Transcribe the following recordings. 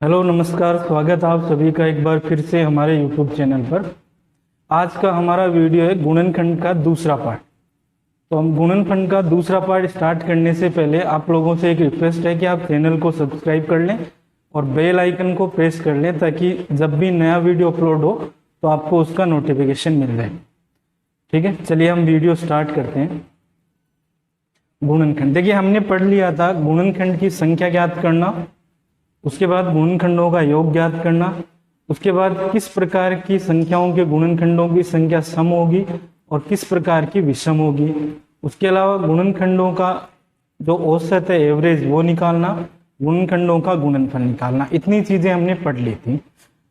Hello नमस्कार, स्वागत है आप सभी का एक बार फिर से हमारे YouTube चैनल पर। आज का हमारा वीडियो है गुणनखंड का दूसरा पार्ट। तो हम गुणनखंड का दूसरा पार्ट स्टार्ट करने से पहले आप लोगों से एक रिक्वेस्ट है कि आप चैनल को सब्सक्राइब कर लें और बेल आइकन को प्रेस कर लें ताकि जब भी नया वीडियो अपलोड हो तो आपको उसका नोटिफिकेशन मिल जाए। ठीक है, चलिए हम वीडियो स्टार्ट करते हैं। गुणनखंड, देखिए हमने पढ़ लिया था गुणनखंड की संख्या ज्ञात करना, उसके बाद गुणनखंडों का योग ज्ञात करना, उसके बाद किस प्रकार की संख्याओं के गुणनखंडों की संख्या सम होगी और किस प्रकार की विषम होगी। उसके अलावा गुणनखंडों का जो औसत है, एवरेज, वो निकालना, गुणनखंडों का गुणनफल निकालना। इतनी चीजें हमने पढ़ ली थी।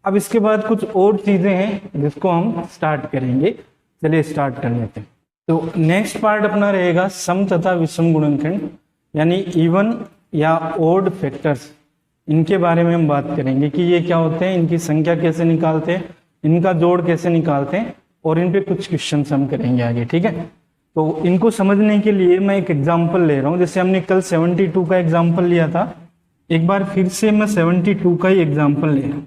अब इसके बाद कुछ और चीजें हैं जिसको हम स्टार्ट करेंगे। चलिए स्टार्ट कर लेते हैं। तो नेक्स्ट पार्ट अपना रहेगा सम तथा विषम गुणनखंड, यानी इवन या ओड फैक्टर्स। इनके बारे में हम बात करेंगे कि ये क्या होते हैं, इनकी संख्या कैसे निकालते हैं, इनका जोड़ कैसे निकालते हैं, और इन पे कुछ क्वेश्चन हम करेंगे आगे। ठीक है, तो इनको समझने के लिए मैं एक एग्जांपल ले रहा हूँ। जैसे हमने कल 72 का एग्जांपल लिया था, एक बार फिर से मैं 72 का ही एग्जांपल ले रहा हूँ।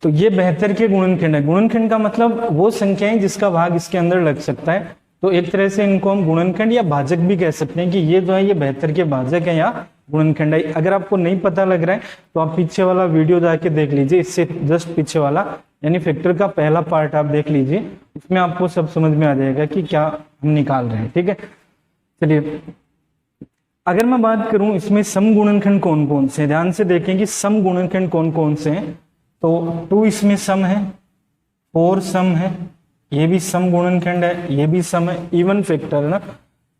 तो ये 72 के गुणनखंड है। गुणनखंड का मतलब वो संख्याएं जिसका भाग इसके अंदर लग सकता है। तो एक तरह से इनको हम गुणनखंड या भाजक भी कह सकते हैं कि ये जो है ये 72 के भाजक है या गुणनखंड है। अगर आपको नहीं पता लग रहा है तो आप पीछे वाला वीडियो जाके देख लीजिए, इससे जस्ट पीछे वाला यानी फैक्टर का पहला पार्ट आप देख लीजिए, इसमें आपको सब समझ में आ जाएगा कि क्या हम निकाल रहे हैं। ठीक है, चलिए अगर मैं बात करूं इसमें सम गुणनखंड कौन कौन से, ध्यान से देखें कि सम गुणनखंड कौन कौन से हैं। तो 2 इसमें सम है, 4 सम है, ये भी सम गुणनखंड है, ये भी सम है, इवन फैक्टर है ना।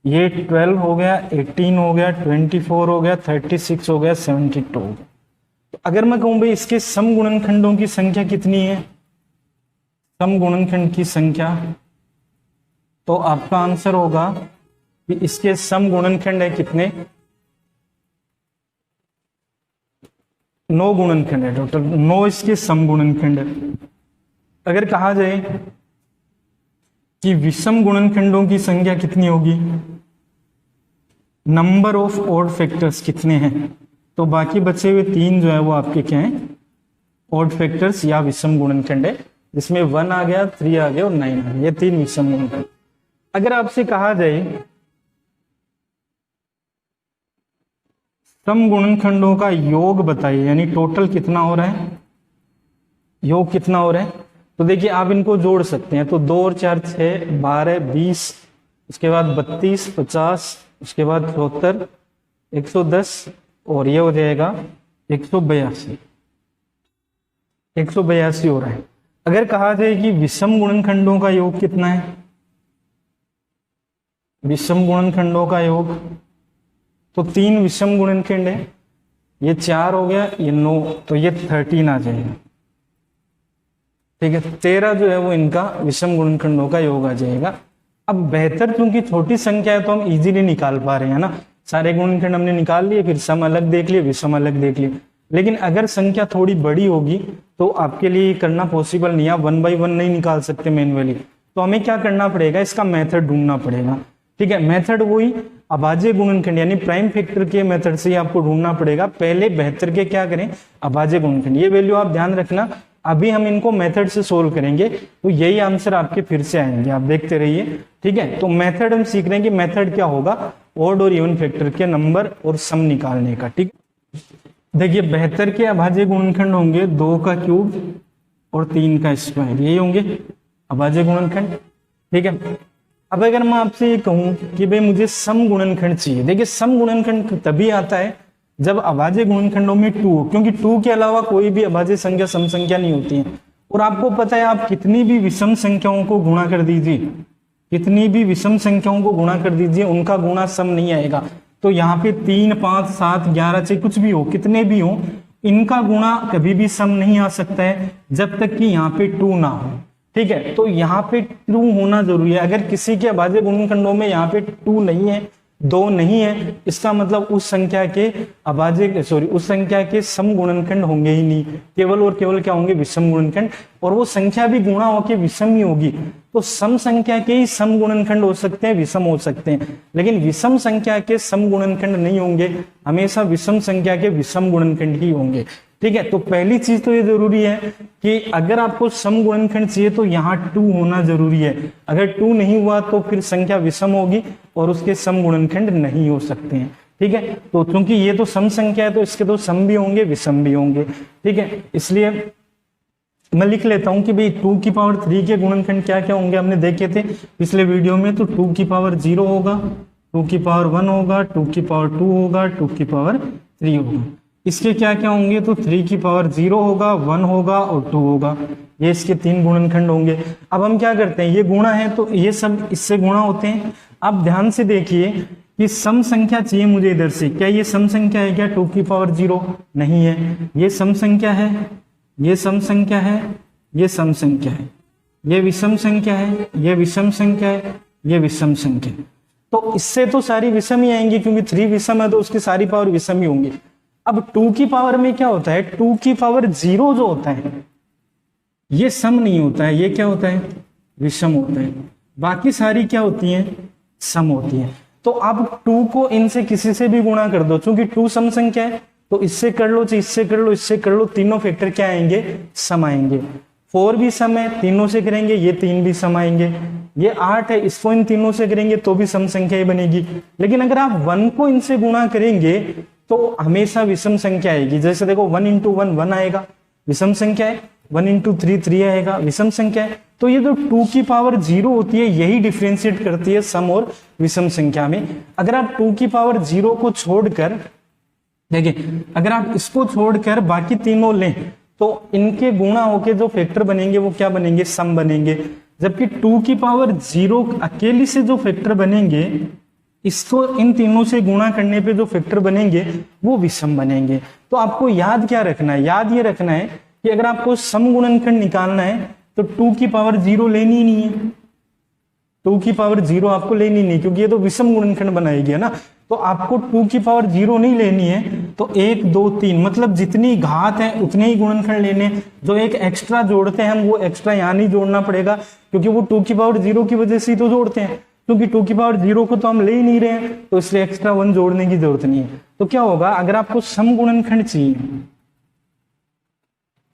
ये 12 हो गया, 18 हो गया, 24 हो गया, 36 हो गया, 72 हो गया। तो अगर मैं कहूं भाई इसके सम गुणनखंडों की संख्या कितनी है, सम गुणनखंड की संख्या, तो आपका आंसर होगा कि इसके सम गुणनखंड है कितने, 9 गुणनखंड है टोटल, 9 इसके सम गुणनखंड है। अगर कहा जाए कि विषम गुणनखंडों की संख्या कितनी होगी, नंबर ऑफ ऑड फैक्टर्स कितने हैं, तो बाकी बचे हुए 3 जो है वो आपके क्या हैं, ऑड फैक्टर्स या विषम गुणनखंड है, जिसमें 1 आ गया, 3 आ गया और 9 आ गया, ये 3 विषम गुणनखंड। अगर आपसे कहा जाए सम गुणनखंडों का योग बताइए, यानी टोटल कितना हो रहा है, योग कितना हो रहा है, तो देखिए आप इनको जोड़ सकते हैं। तो 2 और 4 6, 12, 20, उसके बाद 32, 50, उसके बाद 74, 110 और ये हो जाएगा 182। 182 हो रहा है। अगर कहा जाए कि विषम गुणनखंडों का योग कितना है, विषम गुणनखंडों का योग, तो 3 विषम गुणनखंड है, ये 4 हो गया, ये 9, तो ये 13 आ जाएगा। ठीक है, 13 जो है वो इनका विषम गुणनखंडों का योग आ जाएगा। अब 72 क्योंकि छोटी संख्या है तो हम इजीली निकाल पा रहे हैं ना, सारे गुणनखंड हमने निकाल लिए, फिर सम अलग देख लिए, विषम अलग देख लिए। लेकिन अगर संख्या थोड़ी बड़ी होगी तो आपके लिए करना पॉसिबल नहीं है, 1 by 1 नहीं निकाल सकते मैन्युअली। तो हमें क्या करना पड़ेगा, इसका मेथड ढूंढना पड़ेगा। ठीक है, मेथड वही अभाज्य गुणनखंड यानी प्राइम फैक्टर के मेथड से ही आपको ढूंढना पड़ेगा। पहले 72 के क्या करें, अभाज्य गुणनखंड, ये वैल्यू आप ध्यान रखना। अभी हम इनको मेथड से सोल्व करेंगे तो यही आंसर आपके फिर से आएंगे, आप देखते रहिए। ठीक है, तो मेथड हम सीख रहे हैं कि मेथड क्या होगा, ऑड और इवन फैक्टर के नंबर और सम निकालने का। ठीक, देखिए 72 के अभाज्य गुणनखंड होंगे 2 का क्यूब और 3 का स्क्वायर, यही होंगे अभाज्य गुणनखंड। ठीक है, अब अगर मैं आपसे ये कहूं कि भाई मुझे सम गुणनखंड चाहिए, देखिए सम गुणनखंड तभी आता है जब अभाज्य गुणनखंडों में 2 हो, क्योंकि 2 के अलावा कोई भी अभाज्य संख्या सम संख्या नहीं होती है। और आपको पता है आप कितनी भी विषम संख्याओं को गुणा कर दीजिए, कितनी भी विषम संख्याओं को गुणा कर दीजिए, उनका गुणा सम नहीं आएगा। तो यहाँ पे 3, 5, 7, 11 चाहे कुछ भी हो, कितने भी हो, इनका गुणा कभी भी सम नहीं आ सकता है जब तक कि यहाँ पे 2 ना हो। ठीक है, तो यहाँ पे 2 होना जरूरी है। अगर किसी के अभाज्य गुणनखंडों में यहाँ पे 2 नहीं है, 2 नहीं है, इसका मतलब उस संख्या के उस संख्या के सम गुणनखंड होंगे ही नहीं, केवल और केवल क्या होंगे, विषम गुणनखंड। और वो संख्या भी गुणा होकर विषम ही होगी। तो सम संख्या के ही सम गुणनखंड हो सकते हैं, विषम हो सकते हैं, लेकिन विषम संख्या के सम गुणनखंड नहीं होंगे, हमेशा विषम संख्या के विषम गुणनखंड ही होंगे। ठीक है, तो पहली चीज तो ये जरूरी है कि अगर आपको सम गुणनखंड चाहिए तो यहाँ 2 होना जरूरी है। अगर 2 नहीं हुआ तो फिर संख्या विषम होगी और उसके सम गुणनखंड नहीं हो सकते हैं। ठीक है, तो क्योंकि ये तो सम संख्या है तो इसके तो सम भी होंगे विषम भी होंगे। ठीक है, इसलिए मैं लिख लेता हूं कि भाई 2 की पावर 3 के गुणनखंड क्या क्या होंगे, हमने देखे थे पिछले वीडियो में। तो 2 की पावर 0 होगा, 2 की पावर 1 होगा, 2 की पावर 2 होगा, 2 की पावर 3 होगा। इसके क्या क्या होंगे, तो 3 की पावर 0 होगा, 1 होगा और 2 होगा। ये इसके 3 गुणनखंड होंगे। अब हम क्या करते हैं, ये गुणा है तो ये सब इससे गुणा होते हैं। अब ध्यान से देखिए कि सम संख्या चाहिए मुझे इधर से। क्या ये सम संख्या है क्या? 2 की पावर 0 नहीं है, ये सम संख्या है, ये सम संख्या है, ये सम संख्या है, ये विषम संख्या है, ये विषम संख्या है, ये विषम संख्या है। तो इससे तो सारी विषम ही आएंगी क्योंकि 3 विषम है तो उसकी सारी पावर विषम ही होंगी। अब 2 की पावर में क्या होता है, 2 की पावर 0 जो होता है ये सम नहीं होता है, ये क्या होता है, विषम होता है। बाकी सारी क्या होती हैं, सम होती है। तो अब 2 को इनसे किसी से भी गुणा कर दो, क्योंकि 2 सम संख्या है तो इससे कर लो, इससे कर लो, इससे कर लो, तीनों फैक्टर क्या आएंगे, सम आएंगे। 4 भी सम है, तीनों से करेंगे, ये 3 भी सम आएंगे। ये 8 है, इसको इन तीनों से करेंगे तो भी सम संख्या ही बनेगी। लेकिन अगर आप 1 को इनसे गुणा करेंगे तो हमेशा विषम संख्या आएगी। जैसे देखो 1 इंटू 1 1 आएगा, विषम संख्या है। 1 इंटू 3 3 आएगा, विषम संख्या है। तो ये जो 2 की पावर 0 होती है यही डिफ्रेंशिएट करती है सम और विषम संख्या में। अगर आप 2 की पावर 0 को छोड़कर देखिए, अगर आप इसको छोड़कर बाकी तीनों लें तो इनके गुणा होके जो फैक्टर बनेंगे वो क्या बनेंगे, सम बनेंगे। जबकि 2 की पावर 0 अकेली से जो फैक्टर बनेंगे, इसको इन तीनों से गुणा करने पे जो फैक्टर बनेंगे वो विषम बनेंगे। तो आपको याद क्या रखना है, याद ये रखना है कि अगर आपको सम गुणनखंड निकालना है तो 2 की पावर 0 लेनी ही नहीं है। 2 की पावर 0 आपको लेनी नहीं, क्योंकि ये तो विषम गुणनखंड बनाएगी, है ना। तो आपको 2 की पावर 0 नहीं लेनी है। तो 1 2 3 मतलब जितनी घात है उतने ही गुणनखंड लेने। जो एक एक्स्ट्रा जोड़ते हैं हम, वो एक्स्ट्रा यहाँ नहीं जोड़ना पड़ेगा, क्योंकि वो 2 की पावर 0 की वजह से ही तो जोड़ते हैं। क्योंकि 2 की पावर 0 को तो हम ले ही नहीं रहे हैं, तो इसलिए एक्स्ट्रा 1 जोड़ने की जरूरत नहीं है। तो क्या होगा, अगर आपको सम गुणनखंड चाहिए,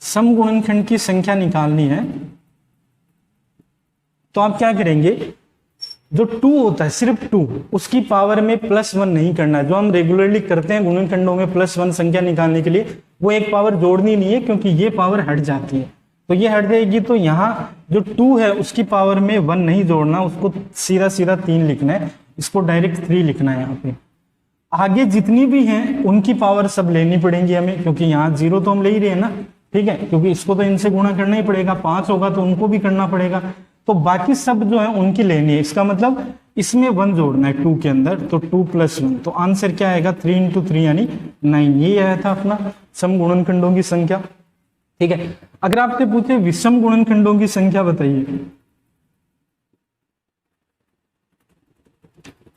सम गुणनखंड की संख्या निकालनी है, तो आप क्या करेंगे, जो 2 होता है सिर्फ 2, उसकी पावर में +1 नहीं करना है। जो हम रेगुलरली करते हैं गुणनखंडों में +1 संख्या निकालने के लिए, वो एक पावर जोड़नी नहीं है, क्योंकि ये पावर हट जाती है। तो ये हट जाएगी, तो यहाँ जो 2 है उसकी पावर में 1 नहीं जोड़ना, उसको सीधा सीधा 3 लिखना है, इसको डायरेक्ट 3 लिखना है। यहाँ पे आगे जितनी भी हैं उनकी पावर सब लेनी पड़ेंगी हमें, क्योंकि यहाँ 0 तो हम ले ही रहे हैं ना। ठीक है, क्योंकि इसको तो इनसे गुणा करना ही पड़ेगा, 5 होगा तो उनको भी करना पड़ेगा। तो बाकी सब जो है उनकी लेनी है। इसका मतलब इसमें 1 जोड़ना है 2 के अंदर, तो 2 + 1, तो आंसर क्या आएगा, 3 इंटू 3 यानी 9। ये आया था अपना सम गुणनखंडों की संख्या। ठीक है, अगर आपसे पूछे विषम गुणनखंडों की संख्या बताइए,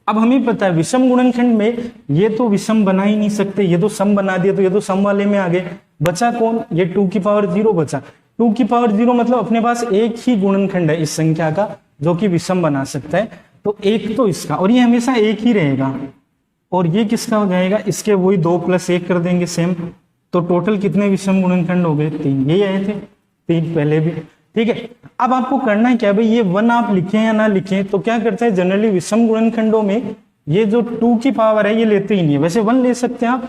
अब हमें पता है विषम गुणनखंड में ये तो विषम बना ही नहीं सकते, ये तो सम बना दिया, तो ये तो सम वाले में आ गए। बचा कौन, ये 2 की पावर 0 बचा। 2 की पावर 0 मतलब अपने पास एक ही गुणनखंड है इस संख्या का जो कि विषम बना सकता है, तो एक तो इसका, और ये हमेशा एक ही रहेगा। और ये किसका हो जाएगा, इसके वही 2 + 1 कर देंगे सेम। तो टोटल कितने विषम गुणनखंड हो गए, 3। यही आए थे 3 पहले भी। ठीक है, अब आपको करना है क्या भाई, ये 1 आप लिखें या ना लिखें, तो क्या करते हैं जनरली विषम गुणनखंडों में ये जो 2 की पावर है ये लेते ही नहीं है। वैसे 1 ले सकते हैं आप,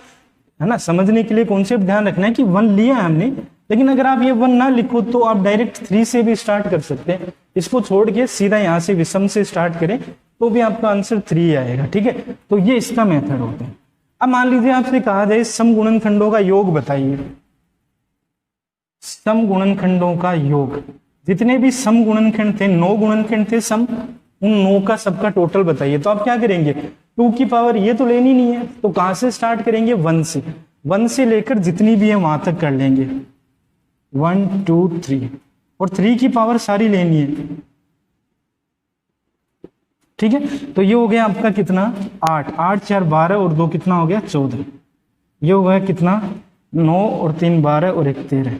है ना। समझने के लिए कॉन्सेप्ट ध्यान रखना है कि 1 लिया है हमने, लेकिन अगर आप ये 1 ना लिखो तो आप डायरेक्ट 3 से भी स्टार्ट कर सकते हैं। इसको छोड़ के सीधा यहाँ से विषम से स्टार्ट करें तो भी आपका आंसर 3 आएगा। ठीक है, तो ये इसका मेथड होता है। अब मान लीजिए आपसे कहा जाए सम गुणनखंडों का योग बताइए, सम गुणनखंडों का योग। जितने भी सम गुणनखंड थे, 9 गुणनखंड थे सम, उन 9 का सबका टोटल बताइए। तो आप क्या करेंगे, 2 की पावर ये तो लेनी नहीं है, तो कहां से स्टार्ट करेंगे, 1 से। 1 से लेकर जितनी भी है वहां तक कर लेंगे, 1 2 3, और 3 की पावर सारी लेनी है। ठीक है, तो ये हो गया आपका कितना, 8, 8 4 12 और 2 कितना हो गया, 14। ये हो गया कितना, 9 और 3 12 और 1 13।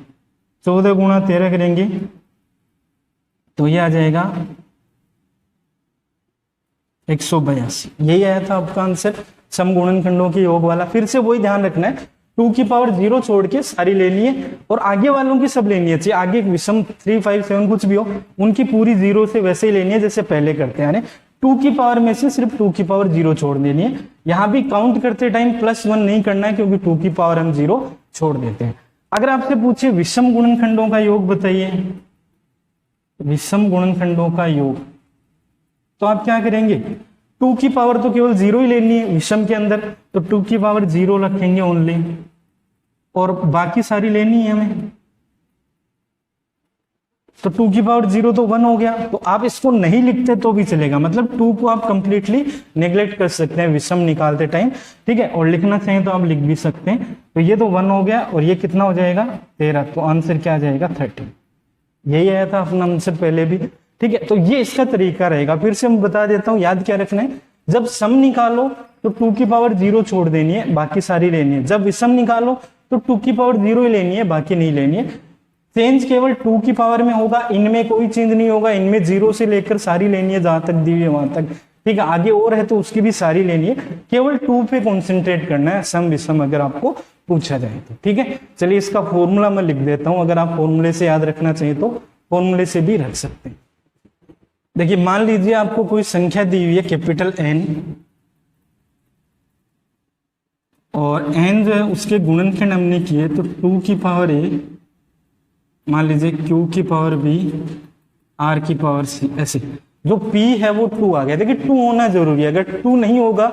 14 गुणा 13 करेंगे तो ये आ जाएगा 182। यही आया था आपका आंसर सम गुणनखंडों के योग वाला। फिर से वही ध्यान रखना है, 2 की पावर 0 छोड़ के सारी लेनी है और आगे वालों की सब लेनी है, चाहे आगे विषम 3 5 7 कुछ भी हो उनकी पूरी 0 से वैसे ही लेनी है जैसे पहले करते हैं। 2 की पावर में से सिर्फ 2 की पावर 0 छोड़ देनी है। यहां भी काउंट करते टाइम +1 नहीं करना है क्योंकि 2 की पावर हम 0 छोड़ देते हैं। अगर आपसे पूछे विषम गुणनखंडों का योग बताइए, विषम गुणनखंडों का योग, तो आप क्या करेंगे, 2 की पावर तो केवल 0 ही लेनी है विषम के अंदर, तो 2 की पावर 0 रखेंगे ओनली और बाकी सारी लेनी है हमें। तो 2 की पावर 0 तो 1 हो गया, तो आप इसको नहीं लिखते तो भी चलेगा, मतलब 2 को आप कंप्लीटली नेग्लेक्ट कर सकते हैं विषम निकालते टाइम, ठीक है, और लिखना चाहें तो आप लिख भी सकते हैं। तो ये तो 1 हो गया और ये कितना हो जाएगा 13, तो आंसर क्या आ जाएगा 30। यही आया था अपना आंसर पहले भी, ठीक है। तो ये इसका तरीका रहेगा, फिर से मैं बता देता हूं, याद क्या रखना है, जब सम निकालो तो 2 की पावर 0 छोड़ देनी है, बाकी सारी लेनी है। जब विषम निकालो तो 2 की पावर 0 ही लेनी है, बाकी नहीं लेनी है। चेंज केवल 2 की पावर में होगा, इनमें कोई चेंज नहीं होगा, इनमें 0 से लेकर सारी लेनी है जहां तक दी हुई है वहां तक, ठीक है। आगे और है तो उसकी भी सारी लेनी है, केवल 2 पे कॉन्सेंट्रेट करना है सम विषम अगर आपको पूछा जाए तो, ठीक है। चलिए इसका फॉर्मूला मैं लिख देता हूं, अगर आप फॉर्मूले से याद रखना चाहिए तो फॉर्मूले से भी रख सकते हैं। देखिए मान लीजिए आपको कोई संख्या दी हुई है कैपिटल N और N जो है उसके गुणनखंड हमने किए, तो 2 की पावर A, मान लीजिए Q की पावर B, R की पावर C, ऐसे जो P है वो 2 आ गया। देखिए 2 होना जरूरी है, अगर 2 नहीं होगा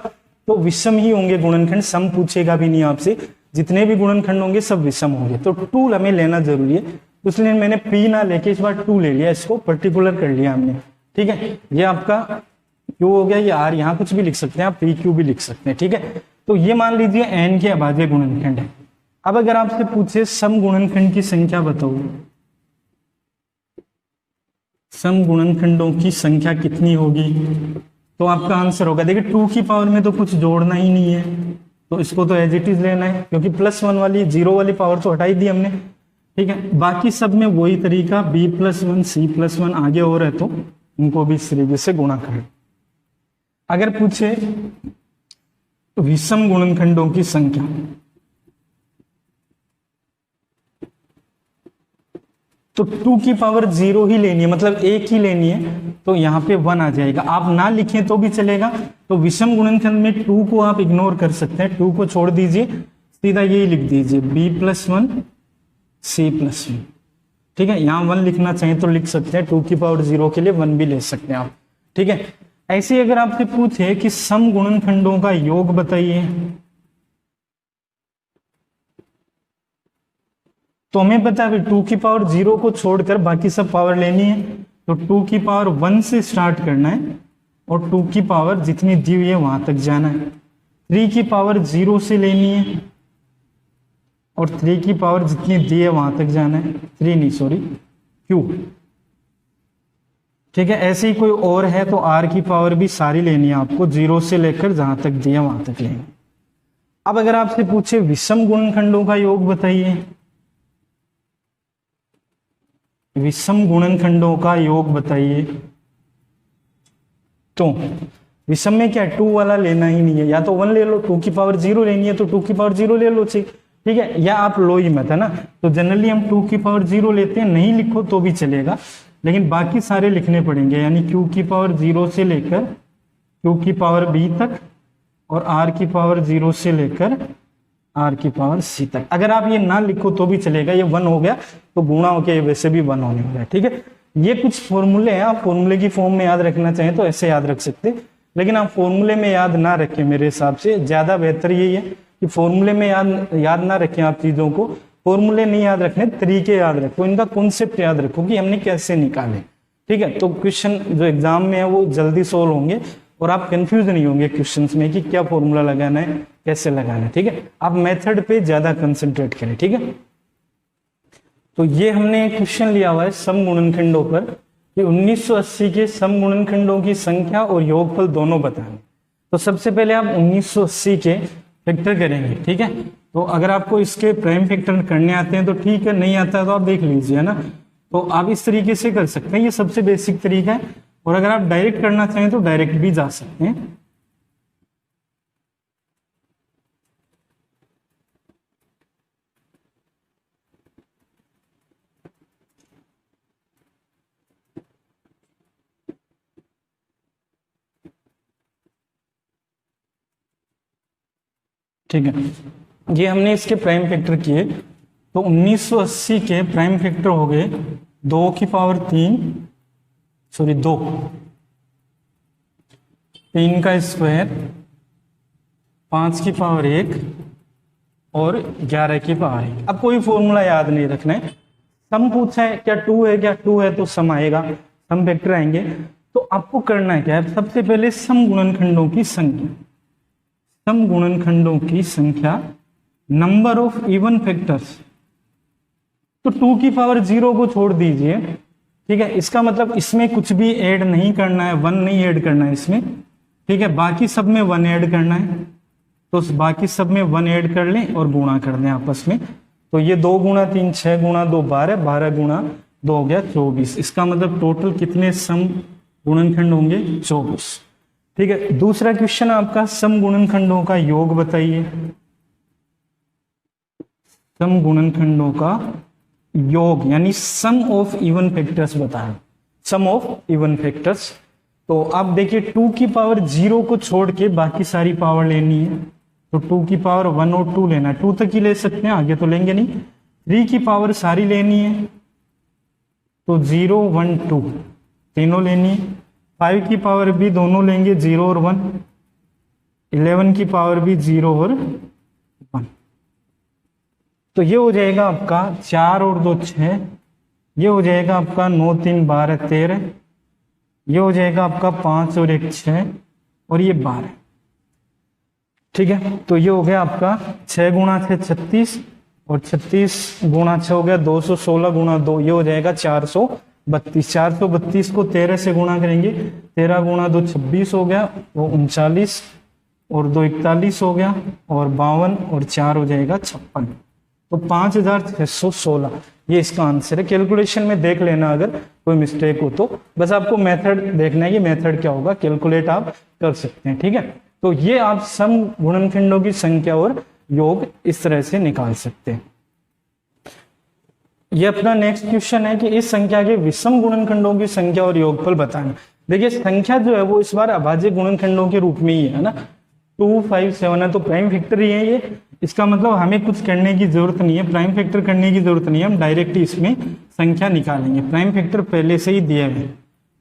तो विषम ही होंगे गुणनखंड, सम पूछेगा भी नहीं आपसे, जितने भी गुणनखंड होंगे सब विषम होंगे, तो 2 हमें लेना जरूरी है, इसलिए मैंने P ना लेके इस बार 2 ले लिया, इसको पर्टिकुलर कर लिया हमने, ठीक है। ये आपका Q हो गया, ये R, यहाँ कुछ भी लिख सकते हैं आप, PQ भी लिख सकते हैं, ठीक है। तो ये मान लीजिए N के अभाज्य गुणनखंड है। अब अगर आपसे पूछे सम गुणनखंड की संख्या बताओ, सम गुणनखंडों की संख्या कितनी होगी, तो आपका आंसर होगा, देखिए 2 की पावर में तो कुछ जोड़ना ही नहीं है, तो इसको तो एज इट इज लेना है, क्योंकि +1 वाली 0 वाली पावर तो हटा ही दी हमने, ठीक है। बाकी सब में वही तरीका, B+1 C+1 आगे और है तो उनको भी इस तरीके से गुणा करें। अगर पूछे विषम गुणनखंडों की संख्या, तो 2 की पावर 0 ही लेनी है, मतलब 1 ही लेनी है, तो यहाँ पे 1 आ जाएगा। आप ना लिखें तो भी चलेगा, तो विषम गुणनखंड में 2 को आप इग्नोर कर सकते हैं, 2 को छोड़ दीजिए, सीधा यही लिख दीजिए B+1 C+1, ठीक है। यहाँ 1 लिखना चाहिए तो लिख सकते हैं, 2 की पावर 0 के लिए 1 भी ले सकते हैं आप, ठीक है। ऐसे ही अगर आपसे पूछे कि सम गुणनखंडों का योग बताइए, तो हमें पता है 2 की पावर 0 को छोड़कर बाकी सब पावर लेनी है, तो 2 की पावर 1 से स्टार्ट करना है और 2 की पावर जितनी दी हुई है वहां तक जाना है। 3 की पावर 0 से लेनी है और 3 की पावर जितनी दी है वहां तक जाना है, 3 नहीं सॉरी Q, ठीक है। ऐसे ही कोई और है तो R की पावर भी सारी लेनी है आपको, 0 से लेकर जहां तक दी है वहां तक लेनी। अब अगर आपसे पूछे विषम गुणनखंडों का योग बताइए, विषम गुणनखंडों का योग बताइए, तो विषम में क्या 2 वाला लेना ही नहीं है, या तो 1 ले लो, 2 की पावर 0 लेनी है तो 2 की पावर 0 ले लो, ठीक है, या आप लो ही मत, है ना। तो जनरली हम 2 की पावर 0 लेते हैं, नहीं लिखो तो भी चलेगा, लेकिन बाकी सारे लिखने पड़ेंगे, यानी Q की पावर 0 से लेकर Q की पावर B तक और R की पावर 0 से लेकर R की पावर C तक। अगर आप ये ना लिखो तो भी चलेगा, ये 1 हो गया तो गुणा होके वैसे भी 1 होने वाला है, ठीक है। ये कुछ फॉर्मूले हैं, आप फॉर्मूले की फॉर्म में याद रखना चाहें तो ऐसे याद रख सकते, लेकिन आप फॉर्मूले में याद ना रखें, मेरे हिसाब से ज्यादा बेहतर यही है कि फॉर्मूले में याद ना रखें आप चीजों को, फॉर्मूले नहीं याद रखने, तरीके याद रखो, इनका कॉन्सेप्ट याद रखो कि हमने कैसे निकाले, ठीक है। तो क्वेश्चन जो एग्जाम में है वो जल्दी सोल्व होंगे और आप कंफ्यूज नहीं होंगे क्वेश्चंस में कि क्या फॉर्मूला लगाना है, कैसे लगाना है, ठीक है। आप मेथड पे ज्यादा कंसंट्रेट करें, ठीक है। तो ये हमने क्वेश्चन लिया हुआ है सम गुणनखंडों पर कि 1980 के सम गुणनखंडों की संख्या और योगफल दोनों बताएं। तो सबसे पहले आप 1980 के फैक्टर करेंगे, ठीक है। तो अगर आपको इसके प्राइम फैक्टर करने आते हैं तो ठीक है, नहीं आता है तो आप देख लीजिए, है ना। तो आप इस तरीके से कर सकते हैं, ये सबसे बेसिक तरीका है, और अगर आप डायरेक्ट करना चाहें तो डायरेक्ट भी जा सकते हैं। ठीक है, ये हमने इसके प्राइम फैक्टर किए, तो 1980 के प्राइम फैक्टर हो गए 2 की पावर 3, सॉरी 2, 3 का स्क्वायर, 5 की पावर 1 और 11 की पावर 1। अब कोई फॉर्मूला याद नहीं रखना है, सम पूछा है क्या 2 है, क्या 2 है तो सम आएगा, सम फैक्टर आएंगे। तो आपको करना क्या है, सबसे पहले सम गुणनखंडों की संख्या, सम गुणनखंडों की संख्या, नंबर ऑफ इवन फैक्टर्स। तो 2 की पावर 0 को छोड़ दीजिए, ठीक है, इसका मतलब इसमें कुछ भी ऐड नहीं करना है, 1 नहीं ऐड करना है इसमें, ठीक है, बाकी सब में 1 ऐड करना है, तो बाकी सब में 1 ऐड कर लें और गुणा कर दें आपस में। तो ये 2 गुणा 3 6 गुणा 2 12, 12 गुणा 2 हो गया 24। इसका मतलब टोटल कितने सम गुणनखंड होंगे, 24। ठीक है, दूसरा क्वेश्चन आपका, सम गुणनखंडों का योग बताइए। सम गुणनखंडों का योग यानी सम ऑफ इवन फैक्टर्स बताएं, सम ऑफ इवन फैक्टर्स। तो आप देखिए 2 की पावर 0 को छोड़ के बाकी सारी पावर लेनी है, तो 2 की पावर 1 और 2 लेना है, 2 तक ही ले सकते हैं, आगे तो लेंगे नहीं। 3 की पावर सारी लेनी है, तो 0 1 2 तीनों लेनी है। 5 की पावर भी दोनों लेंगे, 0 और 1। 11 की पावर भी 0 और 1। तो ये हो जाएगा आपका 4 और 2 6, ये हो जाएगा आपका 9 3 12 13, ये हो जाएगा आपका 5 और 1 6, और ये 12। ठीक है, तो ये हो गया आपका 6 गुणा 6 36, और 36 गुणा 6 हो गया 216 गुणा 2, ये हो जाएगा 432। 432 को 13 से गुणा करेंगे, 13 गुणा 2 26 हो गया, वो 39, और 2 41 हो गया, और 52, और 4 हो जाएगा 56। तो 5616 ये इसका आंसर है। कैलकुलेशन में देख लेना अगर कोई मिस्टेक हो तो, बस आपको मेथड देखना है, ये मेथड क्या होगा, कैलकुलेट आप कर सकते हैं। ठीक है, तो ये आप सम गुणनखंडों की संख्या और योग इस तरह से निकाल सकते हैं। ये अपना नेक्स्ट क्वेश्चन है कि इस संख्या के विषम गुणनखंडों की संख्या और योगफल बताना। देखिए संख्या जो है वो इस बार अभाज्य गुणनखंडों के रूप में ही है ना, 2 5 7 है, तो प्राइम फैक्टर ही है ये। इसका मतलब हमें कुछ करने की जरूरत नहीं है, प्राइम फैक्टर करने की जरूरत नहीं है, हम डायरेक्ट इसमें संख्या निकालेंगे, प्राइम फैक्टर पहले से ही दिए हुए हैं।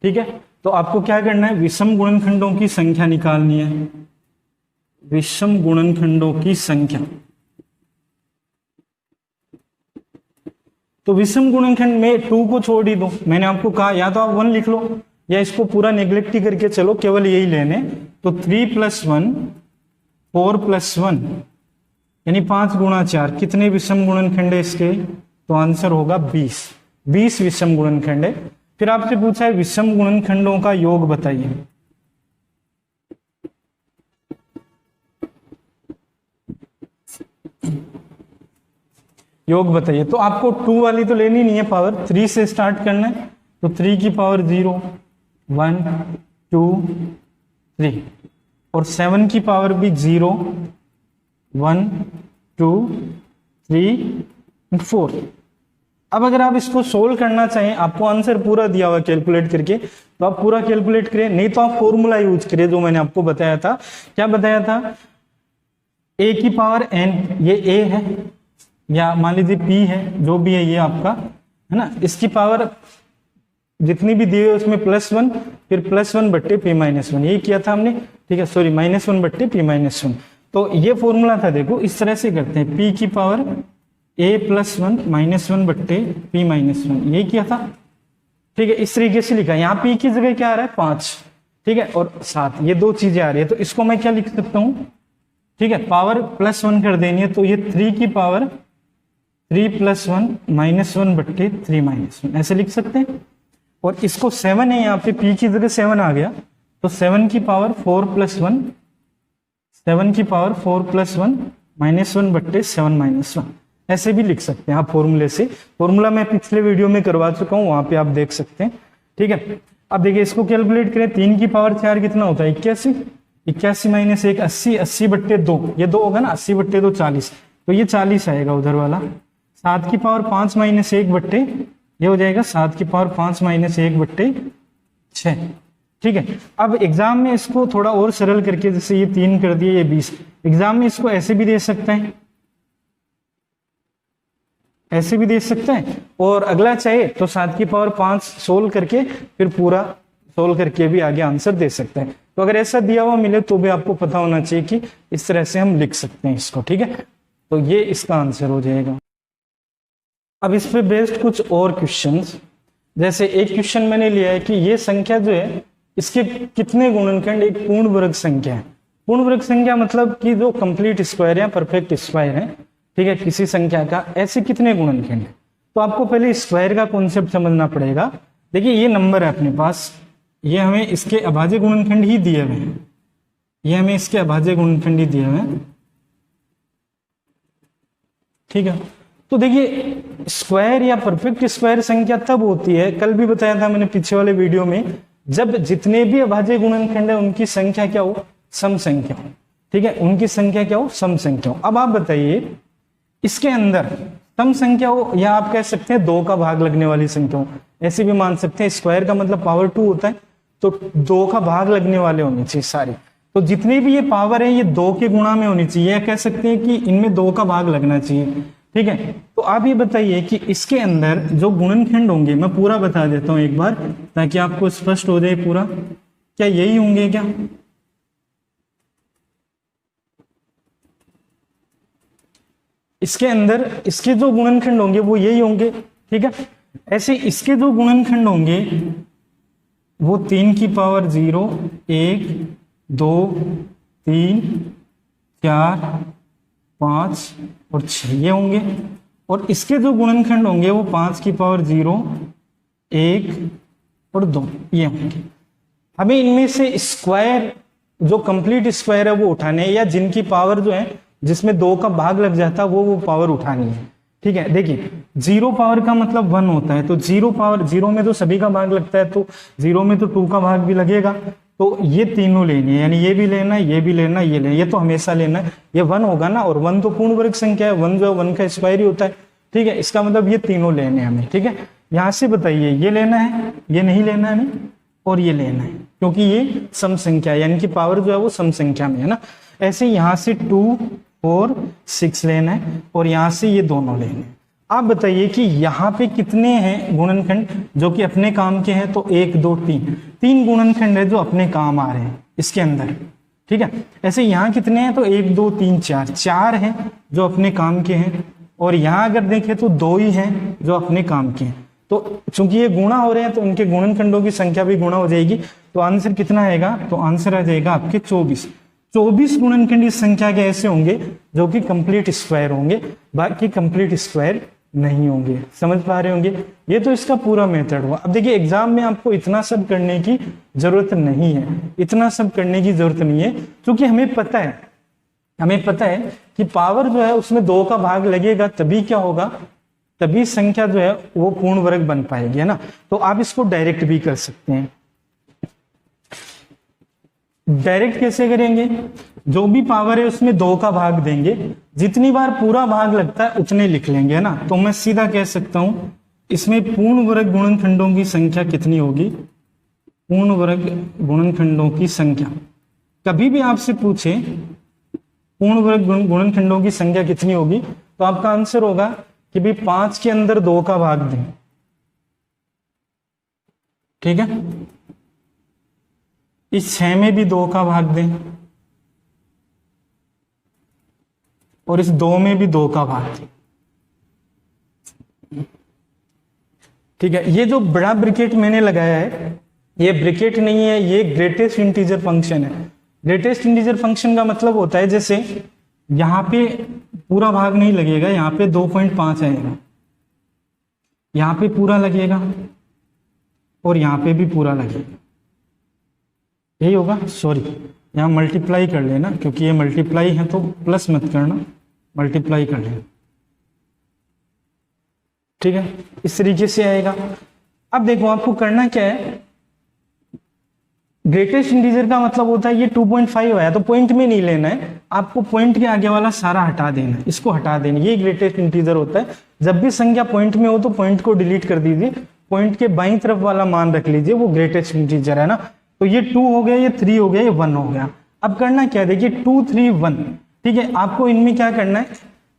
ठीक है, तो आपको क्या करना है, विषम गुणनखंडों की संख्या निकालनी है, विषम गुणनखंडों की संख्या। तो विषम गुणनखंड में 2 को छोड़ ही दो, मैंने आपको कहा या तो आप 1 लिख लो या इसको पूरा नेग्लेक्ट ही करके चलो, केवल यही लेने। तो 3 + 1 4 + 1 यानी 5 गुणा 4, कितने विषम गुणनखंड है इसके, तो आंसर होगा 20। 20 विषम गुणनखंड है। फिर आपसे पूछा है विषम गुणनखंडों का योग बताइए। योग बताइए, तो आपको 2 वाली तो लेनी नहीं है पावर, 3 से स्टार्ट करना है। तो 3 की पावर 0 1 2 3, और 7 की पावर भी 0 1 2 3 4। अब अगर आप इसको सोल्व करना चाहें, आपको आंसर पूरा दिया हुआ कैलकुलेट करके, तो आप पूरा कैलकुलेट करें, नहीं तो आप फॉर्मूला यूज करें जो मैंने आपको बताया था। क्या बताया था, a की पावर n, ये a है या मान लीजिए p है, जो भी है ये आपका है ना, इसकी पावर जितनी भी दी है उसमें +1, फिर +1 बट्टे p - 1, यही किया था हमने। ठीक है, सॉरी -1 बट्टे p - 1। तो ये फॉर्मूला था, देखो इस तरह से करते हैं, p की पावर a + 1 -1 बट्टे p - 1, यही किया था। ठीक है, इस तरीके से लिखा, यहाँ p की जगह क्या आ रहा है 5, ठीक है, और 7, ये 2 चीजें आ रही है, तो इसको मैं क्या लिख सकता हूँ, ठीक है, पावर +1 कर देनी है, तो ये 3 की पावर 3 + 1 -1 बट्टे 3 - 1 ऐसे लिख सकते हैं। और इसको 7 है, यहाँ पे p की जगह 7 आ गया, तो 7 की पावर 4 + 1, 7 की पावर 4 + 1 -1 बट्टे 7 - 1 ऐसे भी लिख सकते हैं आप फॉर्मूले से। फॉर्मूला मैं पिछले वीडियो में करवा चुका हूँ, वहां पे आप देख सकते हैं। ठीक है, अब देखिए इसको कैलकुलेट करें, 3 की पावर 4 कितना होता है 81, 81 - 1 80, 80 बट्टे 2, ये 2 होगा ना, 80 बट्टे 2 40, तो ये 40 आएगा उधर वाला। 7 की पावर 5 - 1 बट्टे, ये हो जाएगा 7 की पावर 5 - 1 बट्टे 6, ठीक है। अब एग्जाम में इसको थोड़ा और सरल करके, जैसे ये 3 कर दिए, ये 20, एग्जाम में इसको ऐसे भी दे सकते हैं, ऐसे भी दे सकते हैं, और अगला चाहे तो 7 की पावर 5 सोल्व करके फिर पूरा सोल्व करके भी आगे आंसर दे सकते हैं। तो अगर ऐसा दिया हुआ मिले तो भी आपको पता होना चाहिए कि इस तरह से हम लिख सकते हैं इसको, ठीक है। तो ये इसका आंसर हो जाएगा। अब इस पे बेस्ड कुछ और क्वेश्चंस, जैसे एक क्वेश्चन मैंने लिया है कि ये संख्या जो है इसके कितने गुणनखंड एक पूर्ण वर्ग संख्या है। पूर्ण वर्ग संख्या मतलब कि जो कंप्लीट स्क्वायर या परफेक्ट स्क्वायर है, ठीक है, किसी संख्या का, ऐसे कितने गुणनखंड है। तो आपको पहले स्क्वायर का कॉन्सेप्ट समझना पड़ेगा। देखिए ये नंबर है अपने पास, ये हमें इसके अभाज्य गुणनखंड ही दिए हुए हैं, ये हमें इसके अभाज्य गुणनखंड ही दिए हुए हैं, ठीक है। तो देखिए स्क्वायर या परफेक्ट स्क्वायर संख्या तब होती है, कल भी बताया था मैंने पिछले वाले वीडियो में, जब जितने भी अभाज्य गुणनखंड है उनकी संख्या क्या हो, सम संख्या हो, ठीक है, उनकी संख्या क्या हो, सम संख्या हो। अब आप बताइए इसके अंदर सम संख्या हो, या आप कह सकते हैं 2 का भाग लगने वाली संख्या हो, ऐसे भी मान सकते हैं। स्क्वायर का मतलब पावर 2 होता है, तो 2 का भाग लगने वाले होने चाहिए सारे। तो जितने भी ये पावर है ये 2 के गुणा में होनी चाहिए, या कह सकते हैं कि इनमें 2 का भाग लगना चाहिए, ठीक है। तो आप ये बताइए कि इसके अंदर जो गुणनखंड होंगे, मैं पूरा बता देता हूं एक बार ताकि आपको स्पष्ट हो जाए पूरा, क्या यही होंगे क्या, इसके अंदर इसके जो गुणनखंड होंगे वो यही होंगे, ठीक है। ऐसे इसके जो गुणनखंड होंगे वो 3 की पावर 0, 1, 2, 3, 4, 5 और 6 ये होंगे। और इसके जो गुणनखंड होंगे वो 5 की पावर 0, 1 और 2 ये होंगे। हमें इनमें से स्क्वायर, जो कंप्लीट स्क्वायर है वो उठाने हैं, या जिनकी पावर जो है जिसमें 2 का भाग लग जाता है वो पावर उठानी है, ठीक है। देखिए 0 पावर का मतलब 1 होता है, तो 0 पावर 0 में तो सभी का भाग लगता है, तो 0 में तो 2 का भाग भी लगेगा। तो ये तीनों लेनी है, यानी ये भी लेना है, ये भी लेना है, ये लेना है, ये तो हमेशा लेना है। ये 1 होगा ना, और 1 तो पूर्ण वर्ग संख्या है, 1 जो है 1 का स्क्वायर ही होता है, ठीक है। इसका मतलब ये तीनों लेने हैं हमें, ठीक है। यहाँ से बताइए ये लेना है, ये नहीं लेना है हमें, और ये लेना है, क्योंकि ये सम संख्या है, यानी कि पावर जो है वो सम संख्या में है ना। ऐसे यहाँ से 2, 4, 6 लेना है, और यहाँ से ये दोनों लेने हैं। आप बताइए कि यहाँ पे कितने हैं गुणनखंड जो कि अपने काम के हैं। तो 1, 2, 3 गुणनखंड है जो अपने काम आ रहे हैं इसके अंदर, ठीक है। ऐसे यहाँ कितने हैं, तो 1, 2, 3, 4 हैं जो अपने काम के हैं, और यहाँ अगर देखें तो 2 ही हैं जो अपने काम के हैं। तो चूंकि ये गुणा हो रहे हैं तो इनके गुणनखंडों की संख्या भी गुणा हो जाएगी। तो आंसर कितना आएगा, तो आंसर आ जाएगा आपके 24। 24 गुणनखंड इस संख्या के ऐसे होंगे जो कि कंप्लीट स्क्वायर होंगे, बाकी कंप्लीट स्क्वायर नहीं होंगे। समझ पा रहे होंगे, ये तो इसका पूरा मेथड हुआ। अब देखिए एग्जाम में आपको इतना सब करने की जरूरत नहीं है, इतना सब करने की जरूरत नहीं है, क्योंकि हमें पता है कि पावर जो है उसमें 2 का भाग लगेगा, तभी क्या होगा, तभी संख्या जो है वो पूर्ण वर्ग बन पाएगी, है ना। तो आप इसको डायरेक्ट भी कर सकते हैं। डायरेक्ट कैसे करेंगे, जो भी पावर है उसमें 2 का भाग देंगे, जितनी बार पूरा भाग लगता है उतने लिख लेंगे, है ना। तो मैं सीधा कह सकता हूं इसमें पूर्ण वर्ग गुणनखंडों की संख्या कितनी होगी, पूर्ण वर्ग गुणनखंडों की संख्या। कभी भी आपसे पूछे पूर्ण वर्ग गुणनखंडों की संख्या कितनी होगी, तो आपका आंसर होगा कि भाई 5 के अंदर 2 का भाग दें, ठीक है। इस 6 में भी 2 का भाग दें, और इस 2 में भी 2 का भाग दें, ठीक है। ये जो बड़ा ब्रैकेट मैंने लगाया है ये ब्रैकेट नहीं है, ये ग्रेटेस्ट इंटीजर फंक्शन है। ग्रेटेस्ट इंटीजर फंक्शन का मतलब होता है जैसे यहां पे पूरा भाग नहीं लगेगा, यहां पे 2.5 आएगा, यहां पे पूरा लगेगा, और यहां पे भी पूरा लगेगा, यही होगा। सॉरी यहां मल्टीप्लाई कर लेना, क्योंकि ये मल्टीप्लाई है तो प्लस मत करना, मल्टीप्लाई कर लेना, ठीक है। इस तरीके से आएगा। अब देखो आपको करना क्या है, ग्रेटेस्ट इंटीजर का मतलब होता है ये 2.5 आया तो पॉइंट में नहीं लेना है, आपको पॉइंट के आगे वाला सारा हटा देना है, इसको हटा देना, ये ग्रेटेस्ट इंटीजर होता है। जब भी संख्या पॉइंट में हो तो पॉइंट को डिलीट कर दीजिए, पॉइंट के बाईं तरफ वाला मान रख लीजिए, वो ग्रेटेस्ट इंटीजर है ना। तो ये 2 हो गया, ये 3 हो गया, ये 1 हो गया। अब करना क्या है, देखिए 2 3 1, ठीक है। आपको इनमें क्या करना है,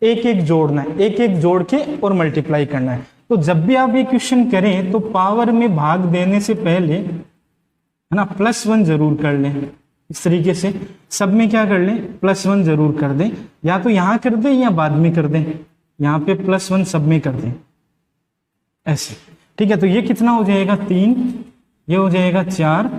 एक एक जोड़ना है, एक एक जोड़ के और मल्टीप्लाई करना है। तो जब भी आप ये क्वेश्चन करें तो पावर में भाग देने से पहले है ना +1 जरूर कर लें। इस तरीके से सब में क्या कर लें, +1 जरूर कर दें, या तो यहां कर दें या बाद में कर दें, यहाँ पे +1 सब में कर दें ऐसे, ठीक है। तो ये कितना हो जाएगा 3, ये हो जाएगा 4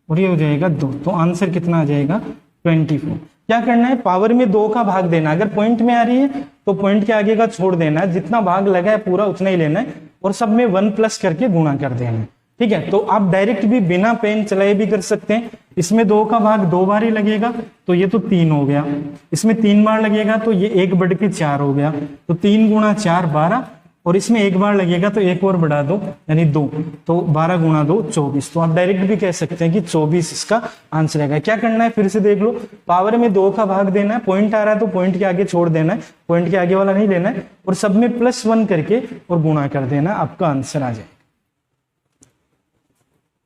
और ये हो जाएगा 2। तो आंसर कितना आ जाएगा 24। क्या करना है, पावर में 2 का भाग देना। अगर पॉइंट में आ रही है तो पॉइंट के आगे का छोड़ देना है, जितना भाग लगा है पूरा उतना ही लेना है, और सब में 1 प्लस करके गुणा कर देना है, ठीक है। तो आप डायरेक्ट भी बिना पेन चलाए भी कर सकते हैं। इसमें 2 का भाग 2 बार ही लगेगा तो ये तो 3 हो गया, इसमें 3 बार लगेगा तो ये 1/4 हो गया, तो 3 × 4 12, और इसमें 1 बार लगेगा तो 1 और बढ़ा दो यानी 2, तो 12 × 2 24। तो आप डायरेक्ट भी कह सकते हैं कि 24 इसका आंसर आएगा। क्या करना है, फिर से देख लो, पावर में 2 का भाग देना है, पॉइंट आ रहा है तो पॉइंट के आगे छोड़ देना है, पॉइंट के आगे वाला नहीं लेना है, और सब में +1 करके और गुणा कर देना, आपका आंसर आ जाएगा।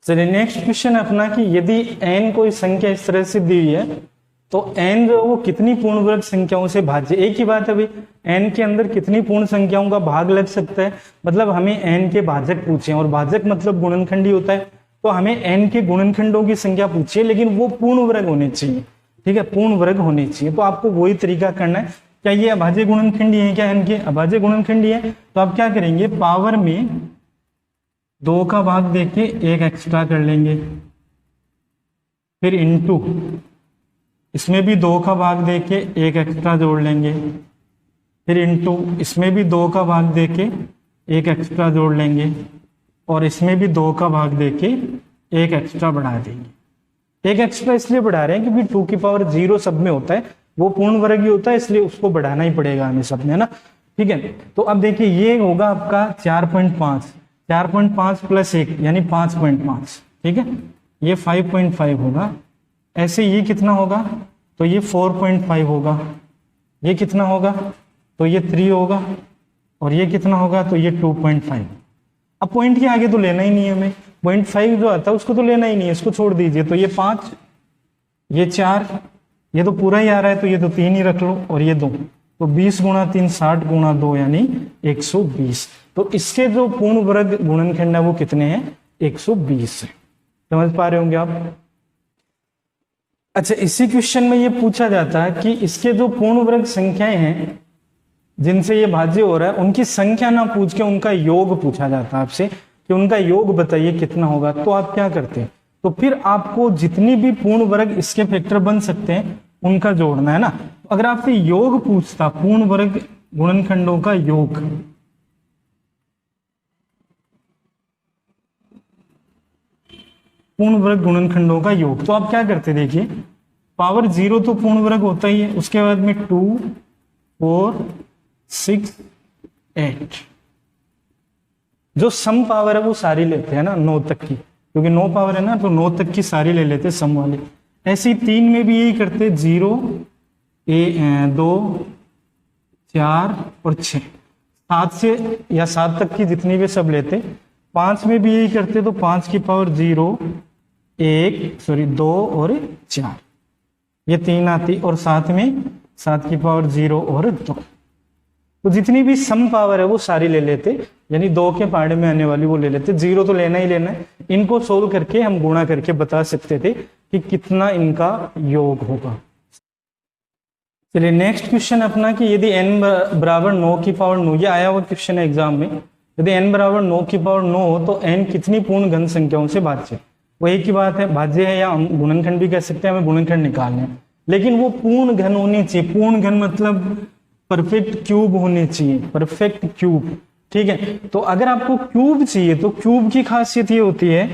चलिए नेक्स्ट क्वेश्चन अपना कि यदि n कोई संख्या इस तरह से दी हुई है तो n जो वो कितनी पूर्ण वर्ग संख्याओं से भाज्य। एक ही बात है भाई, n के अंदर कितनी पूर्ण संख्याओं का भाग लग सकता है, मतलब हमें n के भाजक पूछे, और भाजक मतलब गुणनखंडी होता है, तो हमें n के गुणनखंडों की संख्या पूछिए, लेकिन वो पूर्ण वर्ग होने चाहिए, ठीक है, पूर्ण वर्ग होने चाहिए। तो आपको वही तरीका करना है। क्या ये अभाज्य गुणनखंडी है, क्या n के अभाज्य गुणनखंडी है, तो आप क्या करेंगे, पावर में 2 का भाग देके 1 एक्स्ट्रा कर लेंगे, फिर इनटू इसमें भी 2 का भाग देके 1 एक्स्ट्रा जोड़ लेंगे, फिर इनटू इसमें भी 2 का भाग देके 1 एक्स्ट्रा जोड़ लेंगे, और इसमें भी 2 का भाग देके 1 एक्स्ट्रा बढ़ा देंगे। 1 एक्स्ट्रा इसलिए बढ़ा रहे हैं क्योंकि 2 की पावर 0 सब में होता है, वो पूर्ण वर्ग ही होता है, इसलिए उसको बढ़ाना ही पड़ेगा हमें सब में, है ना, ठीक है। तो अब देखिए ये होगा आपका 4.5, 4.5 + 1 यानी 5.5, ठीक है, ये 5.5 होगा। ऐसे ये कितना होगा, तो ये 4.5 होगा, ये कितना होगा, तो ये 3 होगा, और ये कितना होगा, तो ये 2.5। अब पॉइंट के आगे तो लेना ही नहीं है हमें, 0.5 जो आता है उसको तो लेना ही नहीं है, इसको छोड़ दीजिए। तो ये 5, ये 4, ये तो पूरा ही आ रहा है, तो ये तो 3 ही रख लो, और ये 2, तो 20 × 3 60 × 2 यानी 120। तो इसके जो पूर्ण वर्ग गुणनखंड है वो कितने हैं, 120 है। समझ पा रहे होंगे आप। अच्छा, इसी क्वेश्चन में ये पूछा जाता है कि इसके जो पूर्ण वर्ग संख्याएं हैं जिनसे ये भाज्य हो रहा है, उनकी संख्या ना पूछ के उनका योग पूछा जाता है आपसे कि उनका योग बताइए कितना होगा। तो आप क्या करते हैं, तो फिर आपको जितनी भी पूर्ण वर्ग इसके फैक्टर बन सकते हैं उनका जोड़ना है ना। अगर आपसे योग पूछता, पूर्ण वर्ग गुणनखंडों का योग, पूर्ण वर्ग गुणनखंडों का योग, तो आप क्या करते, देखिए पावर 0 तो पूर्ण वर्ग होता ही है, उसके बाद में 2 4 6 8, जो सम पावर है वो सारी लेते हैं ना 9 तक की, क्योंकि 9 पावर है ना, तो 9 तक की सारी ले लेते सम वाली। ऐसे ही 3 में भी यही करते, 0 2 4 और 6, 7 से या 7 तक की जितनी भी सब लेते। 5 में भी यही करते, तो 5 की पावर 0 2 और 4, ये 3 आती, और 7 में 7 की पावर 0 और 2। तो जितनी भी सम पावर है वो सारी ले लेते, यानी 2 के पहाड़े में आने वाली वो ले लेते। 0 तो लेना ही लेना है। इनको सोल्व करके हम गुणा करके बता सकते थे कि कितना इनका योग होगा। चलिए नेक्स्ट क्वेश्चन अपना कि यदि n बराबर 9 की पावर 9, ये आया हुआ क्वेश्चन है एग्जाम में, यदि n बराबर 9 की पावर 9 हो तो n कितनी पूर्ण घन संख्याओं से भाज्य। वो एक ही बात है, भाज्य है या हम गुणनखंड भी कह सकते हैं, हमें गुणनखंड निकालने हैं, लेकिन वो पूर्ण घन होने चाहिए। पूर्ण घन मतलब परफेक्ट क्यूब होने चाहिए, परफेक्ट क्यूब, ठीक है। तो अगर आपको क्यूब चाहिए तो क्यूब की खासियत ये होती है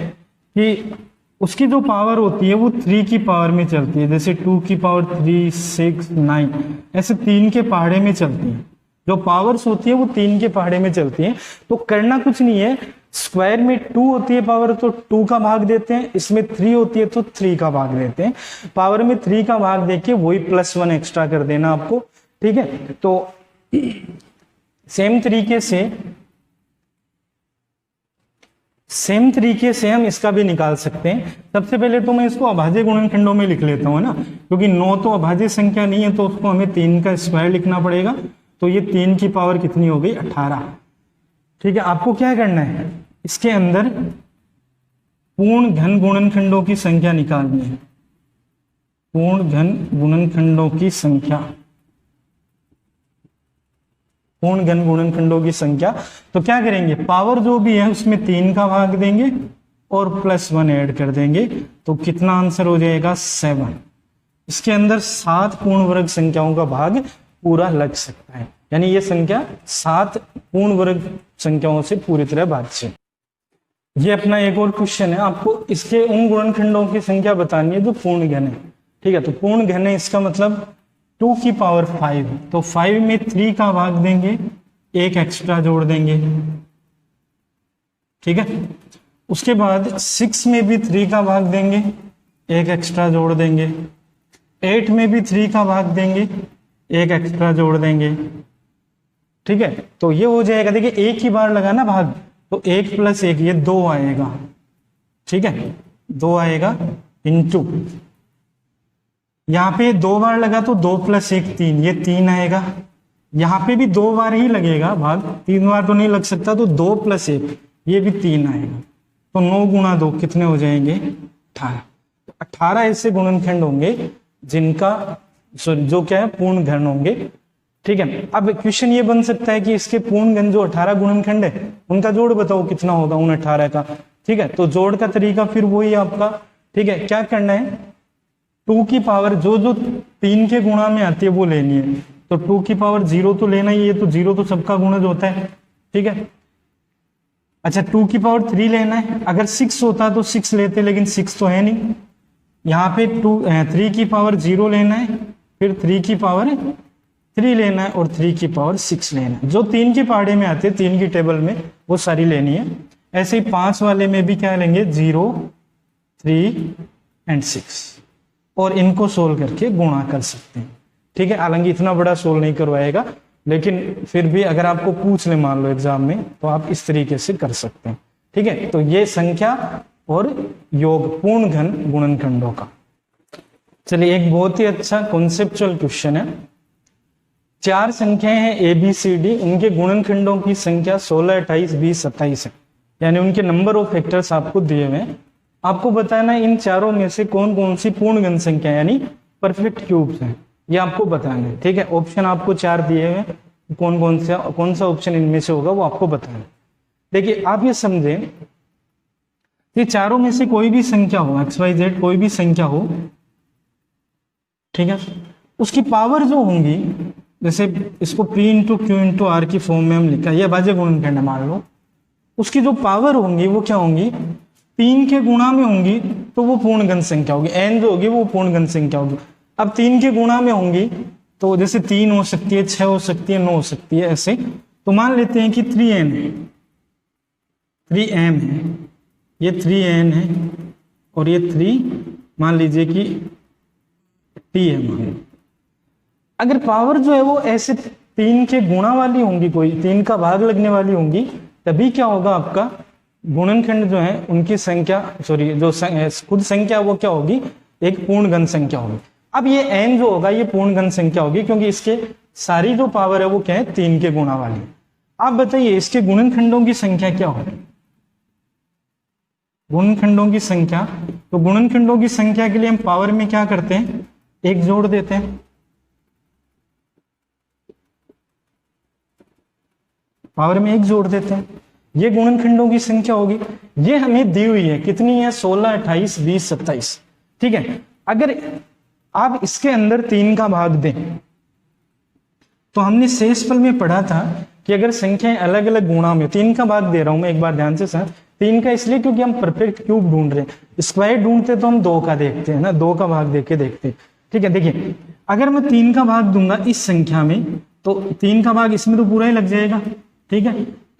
कि उसकी जो पावर होती है वो 3 की पावर में चलती है, जैसे 2 की पावर 3 6 9, ऐसे 3 के पहाड़े में चलती है। जो पावर्स होती है वो 3 के पहाड़े में चलती है। तो करना कुछ नहीं है, स्क्वायर में 2 होती है पावर तो 2 का भाग देते हैं, इसमें 3 होती है तो 3 का भाग देते हैं। पावर में 3 का भाग देके वही +1 एक्स्ट्रा कर देना आपको, ठीक है। तो सेम तरीके से सेम तरीके से हम इसका भी निकाल सकते हैं। सबसे पहले तो मैं इसको अभाज्य गुणनखंडों में लिख लेता हूँ ना, क्योंकि 9 तो अभाज्य संख्या नहीं है, तो उसको हमें 3 का स्क्वायर लिखना पड़ेगा। तो ये 3 की पावर कितनी हो गई, 18। ठीक है, आपको क्या करना है, इसके अंदर पूर्ण घन गुणनखंडों की संख्या निकालनी है। पूर्ण घन गुणनखंडों की संख्या, पूर्ण घन गुणनखंडों की संख्या। तो क्या करेंगे, पावर जो भी है उसमें 3 का भाग देंगे और +1 ऐड कर देंगे। तो कितना आंसर हो जाएगा, 7। इसके अंदर 7 पूर्ण वर्ग संख्याओं का भाग पूरा लग सकता है, यानी ये संख्या 7 पूर्ण वर्ग संख्याओं से पूरी तरह भाज्य। ये अपना एक और क्वेश्चन है, आपको इसके उन गुणनखंडों की संख्या बतानी है जो पूर्ण घन है। ठीक है, तो पूर्ण घन है इसका मतलब 2 की पावर 5, तो 5 में 3 का भाग देंगे, 1 एक्स्ट्रा जोड़ देंगे। ठीक है, उसके बाद 6 में भी 3 का भाग देंगे, 1 एक्स्ट्रा जोड़ देंगे। 8 में भी 3 का भाग देंगे, 1 एक्स्ट्रा जोड़ देंगे। ठीक है, तो ये हो जाएगा, देखिए एक ही बार लगाना भाग, तो 1 + 1 ये 2 आएगा। ठीक है, 2 आएगा इंटू, यहाँ पे 2 बार लगा तो 2 + 1 3, ये 3 आएगा। यहाँ पे भी 2 बार ही लगेगा भाग, 3 बार तो नहीं लग सकता, तो 2 + 1 ये भी 3 आएगा। तो 9 × 2 कितने हो जाएंगे, 18। 18 ऐसे गुणनखंड होंगे जिनका जो क्या है, पूर्ण घन होंगे। ठीक है, अब क्वेश्चन ये बन सकता है कि इसके पूर्ण घन जो 18 गुणनखंड है उनका जोड़ बताओ कितना होगा उन 18 का। ठीक है, तो जोड़ का तरीका फिर वही आपका। ठीक है, क्या करना है, 2 की पावर जो 3 के गुणा में आती है वो लेनी है। तो 2 की पावर 0 तो लेना ही है, तो 0 तो सबका गुणज होता है। ठीक है, अच्छा 2 की पावर 3 लेना है, अगर 6 होता तो 6 लेते, लेकिन 6 तो है नहीं। यहाँ पे 3 की पावर 0 लेना है, फिर 3 की पावर 3 लेना है और 3 की पावर 6 लेना है। जो 3 के पहाड़े में आते हैं 3 की टेबल में वो सारी लेनी है। ऐसे ही 5 वाले में भी क्या लेंगे, 0, 3 और 6, और इनको सोल्व करके गुणा कर सकते हैं। ठीक है, हालांकि इतना बड़ा सोल्व नहीं करवाएगा, लेकिन फिर भी अगर आपको पूछ ले मान लो एग्जाम में, तो आप इस तरीके से कर सकते हैं। ठीक है, तो ये संख्या और योग पूर्ण घन गुणनखंडों का। चलिए, एक बहुत ही अच्छा कॉन्सेप्चुअल क्वेश्चन है। 4 संख्याएं हैं ABCD, उनके गुणनखंडों की संख्या 16, 28, 20, 27 है, यानी उनके नंबर ऑफ फैक्टर्स आपको दिए हुए हैं। आपको बताना है इन चारों में से कौन कौन सी पूर्ण घन संख्या यानी परफेक्ट क्यूब्स हैं, ये आपको बताना है। ठीक है, ऑप्शन आपको 4 दिए हुए हैं, कौन सा ऑप्शन इनमें से होगा वो आपको बताना है। देखिए, आप ये समझें कि चारों में से कोई भी संख्या हो, XYZ कोई भी संख्या हो, ठीक है, उसकी पावर जो होंगी, जैसे इसको P × Q × R की फॉर्म में हम लिखा है, यह अभाज्य गुणनखंड है मान लो, उसकी जो पावर होंगी वो क्या होंगी, 3 के गुणा में होंगी तो वो पूर्ण घन संख्या होगी। n जो होगी वो पूर्ण घन संख्या होगी। अब 3 के गुणा में होंगी तो जैसे 3 हो सकती है, 6 हो सकती है, 9 हो सकती है, ऐसे। तो मान लेते हैं कि 3n है, 3m है, ये 3n है और ये 3 मान लीजिए कि t है मान लो। अगर पावर जो है वो ऐसे 3 के गुणा वाली होंगी, कोई 3 का भाग लगने वाली होंगी, तभी क्या होगा, आपका गुणनखंड जो है उनकी संख्या, सॉरी जो खुद संख्या वो क्या होगी, एक पूर्ण घन संख्या होगी। अब ये n जो होगा ये पूर्ण घन संख्या होगी, क्योंकि इसके सारी जो पावर है वो क्या है, 3 के गुणा वाली। आप बताइए इसके गुणनखंडों की संख्या क्या होगी, गुणनखंडों की संख्या। तो गुणनखंडों की संख्या के लिए हम पावर में क्या करते हैं, 1 जोड़ देते हैं। पावर में 1 जोड़ देते हैं, ये गुणनखंडों की संख्या होगी। ये हमें दी हुई है, कितनी है, 16, 28, 20, 27। ठीक है, अगर आप इसके अंदर 3 का भाग दें, तो हमने शेषफल में पढ़ा था कि अगर संख्याएं अलग अलग गुणा में, 3 का भाग दे रहा हूं मैं एक बार ध्यान से सर, 3 का इसलिए क्योंकि हम परफेक्ट क्यूब ढूंढ रहे हैं। स्क्वायर ढूंढते तो हम 2 का देखते हैं ना, 2 का भाग देके देखते हैं। ठीक है, देखिए अगर मैं 3 का भाग दूंगा इस संख्या में, तो 3 का भाग इसमें तो पूरा ही लग जाएगा। ठीक है,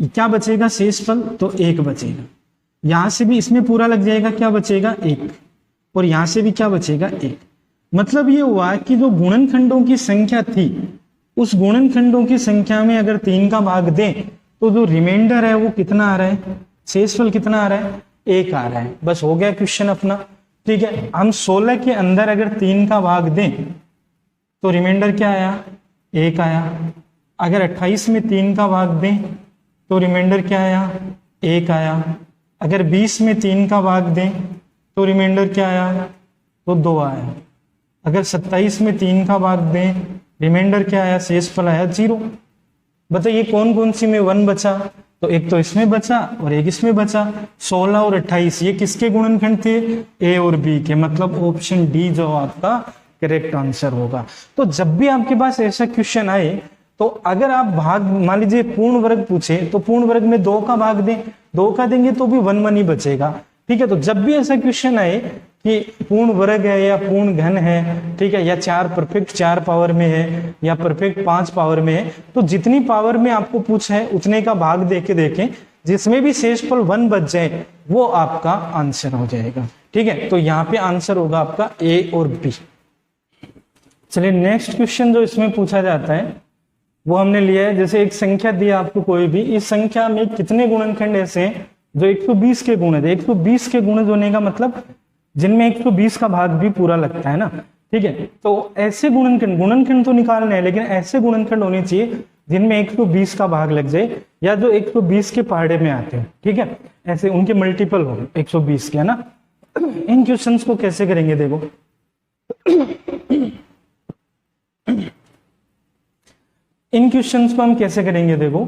क्या बचेगा शेषफल, तो 1 बचेगा। यहां से भी इसमें पूरा लग जाएगा, क्या बचेगा, 1, और यहां से भी क्या बचेगा, 1। मतलब ये हुआ कि जो गुणनखंडों की संख्या थी, उस गुणनखंडों की संख्या में अगर 3 का भाग दें तो जो रिमाइंडर है वो कितना आ रहा है, शेषफल कितना आ रहा है, 1 आ रहा है। बस हो गया क्वेश्चन अपना। ठीक है, हम 16 के अंदर अगर 3 का भाग दें तो रिमाइंडर क्या आया, 1 आया। अगर 28 में 3 का भाग दें तो रिमाइंडर क्या आया, 1 आया। अगर 20 में 3 का भाग दें तो रिमाइंडर क्या आया, तो 2 आया। अगर 27 में 3 का भाग दें रिमाइंडर क्या आया, शेषफल आया 0। बताइए कौन कौन सी में 1 बचा, तो एक तो इसमें बचा और एक इसमें बचा। 16 और 28 ये किसके गुणनखंड थे, ए और बी के, मतलब ऑप्शन डी जो आपका करेक्ट आंसर होगा। तो जब भी आपके पास ऐसा क्वेश्चन आए तो अगर आप भाग मान लीजिए पूर्ण वर्ग पूछे तो पूर्ण वर्ग में 2 का भाग दें, 2 का देंगे तो भी 1 1 ही बचेगा। ठीक है, तो जब भी ऐसा क्वेश्चन आए कि पूर्ण वर्ग है या पूर्ण घन है, ठीक है, या 4 परफेक्ट 4 पावर में है या परफेक्ट 5 पावर में है, तो जितनी पावर में आपको पूछा है उतने का भाग देके देखें, जिसमें भी शेषफल 1 बच जाए वो आपका आंसर हो जाएगा। ठीक है, तो यहाँ पे आंसर होगा आपका ए और बी। चलिए नेक्स्ट क्वेश्चन जो इसमें पूछा जाता है वो हमने लिया है, जैसे एक संख्या दी आपको कोई भी, इस संख्या में कितने गुणनखंड ऐसे हैं जो 120 के गुणज है। 120 के गुणज होने का मतलब जिनमें 120 का भाग भी पूरा लगता है ना। ठीक है, तो ऐसे गुणनखंड तो निकालने हैं, लेकिन ऐसे गुणनखंड होने चाहिए जिनमें 120 का भाग लग जाए या जो 120 के पहाड़े में आते हैं। ठीक है, ऐसे उनके मल्टीपल हो 120 के, है ना। इन क्वेश्चंस को कैसे करेंगे देखो, इन क्वेश्चंस को हम कैसे करेंगे देखो।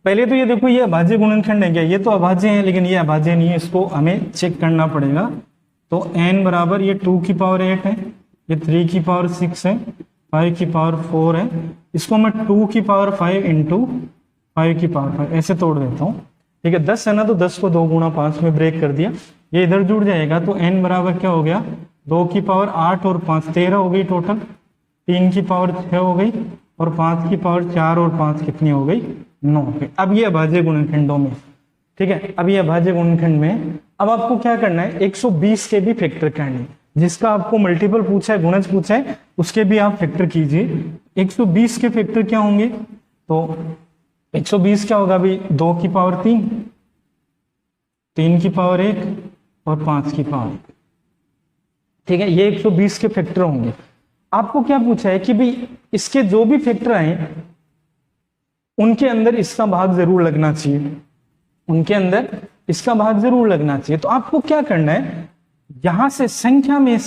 पहले तो ये देखो ये अभाज्य गुणनखंड है क्या, ये तो अभाज्य है लेकिन ये अभाज्य नहीं है, इसको हमें चेक करना पड़ेगा। तो n बराबर ये 2 की पावर 8 है, ये 3 की पावर 6 है, 5 की पावर 4 है, इसको मैं 2 की पावर 5 इंटू 5 की पावर 5 ऐसे तोड़ देता हूँ। ठीक है, 10 है ना, तो 10 को 2 गुणा 5 में ब्रेक कर दिया, ये इधर जुड़ जाएगा। तो n बराबर क्या हो गया, 2 की पावर 8 और 5 13 हो गई टोटल, 3 की पावर 6 हो गई और 5 की पावर 4 और 5 कितनी हो गई, 9 हो गई। अब ये अभाज्य गुणनखंडों में, ठीक है, अब ये अभाज्य गुणनखंड में अब आपको क्या करना है, 120 के भी फैक्टर करने, जिसका आपको मल्टीपल पूछा है, गुणज पूछा है, उसके भी आप फैक्टर कीजिए। 120 के फैक्टर क्या होंगे, तो 120 क्या होगा भाई, 2 की पावर 3, 3 की पावर 1 और 5 की पावर 1। ठीक है, ये 120 के फैक्टर होंगे। आपको क्या पूछा है कि भाई इसके जो भी फैक्टर आए उनके अंदर इसका भाग जरूर लगना चाहिए, उनके अंदर इसका भाग जरूर लगना चाहिए। तो आपको क्या करना है, यहां से संख्या में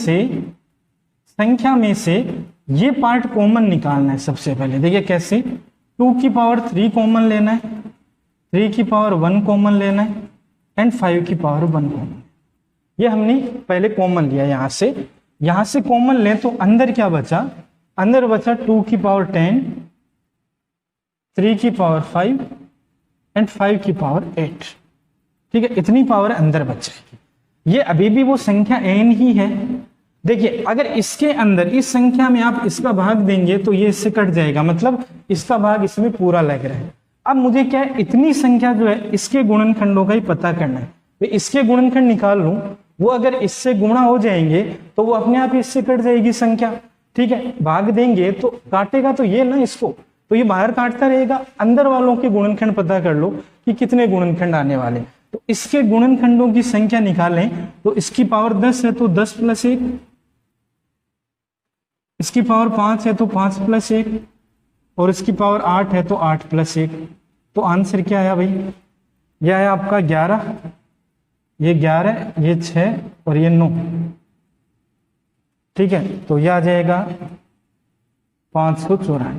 से ये पार्ट कॉमन निकालना है सबसे पहले। देखिए कैसे, 2 की पावर 3 कॉमन लेना है, 3 की पावर 1 कॉमन लेना है एंड 5 की पावर 1 कॉमन। ये हमने पहले कॉमन लिया, यहां से कॉमन लें तो अंदर क्या बचा, अंदर बचा 2 की पावर 10, 3 की पावर 5 एंड 5 की पावर 8। ठीक है, इतनी पावर अंदर बच जाएगी। ये अभी भी वो संख्या n ही है। देखिए अगर इसके अंदर इस संख्या में आप इसका भाग देंगे तो ये इससे कट जाएगा, मतलब इसका भाग इसमें पूरा लग रहा है। अब मुझे क्या है, इतनी संख्या जो है इसके गुणनखंडों का ही पता करना है। तो इसके गुणनखंड निकाल लूं, वो अगर इससे गुणा हो जाएंगे तो वो अपने आप इससे कट जाएगी संख्या। ठीक है, भाग देंगे तो काटेगा तो ये ना इसको, तो ये बाहर काटता रहेगा। अंदर वालों के गुणनखंड पता कर लो कि कितने गुणनखंड आने वाले, तो इसके गुणनखंडों की संख्या निकालें। तो इसकी पावर 10 है तो 10 + 1, इसकी पावर 5 है तो 5 + 1 और इसकी पावर 8 है तो 8 + 1। तो आंसर क्या आया भाई, यह है आपका 11, ये 11, ये 6 और ये 9। ठीक है, तो यह आ जाएगा 594।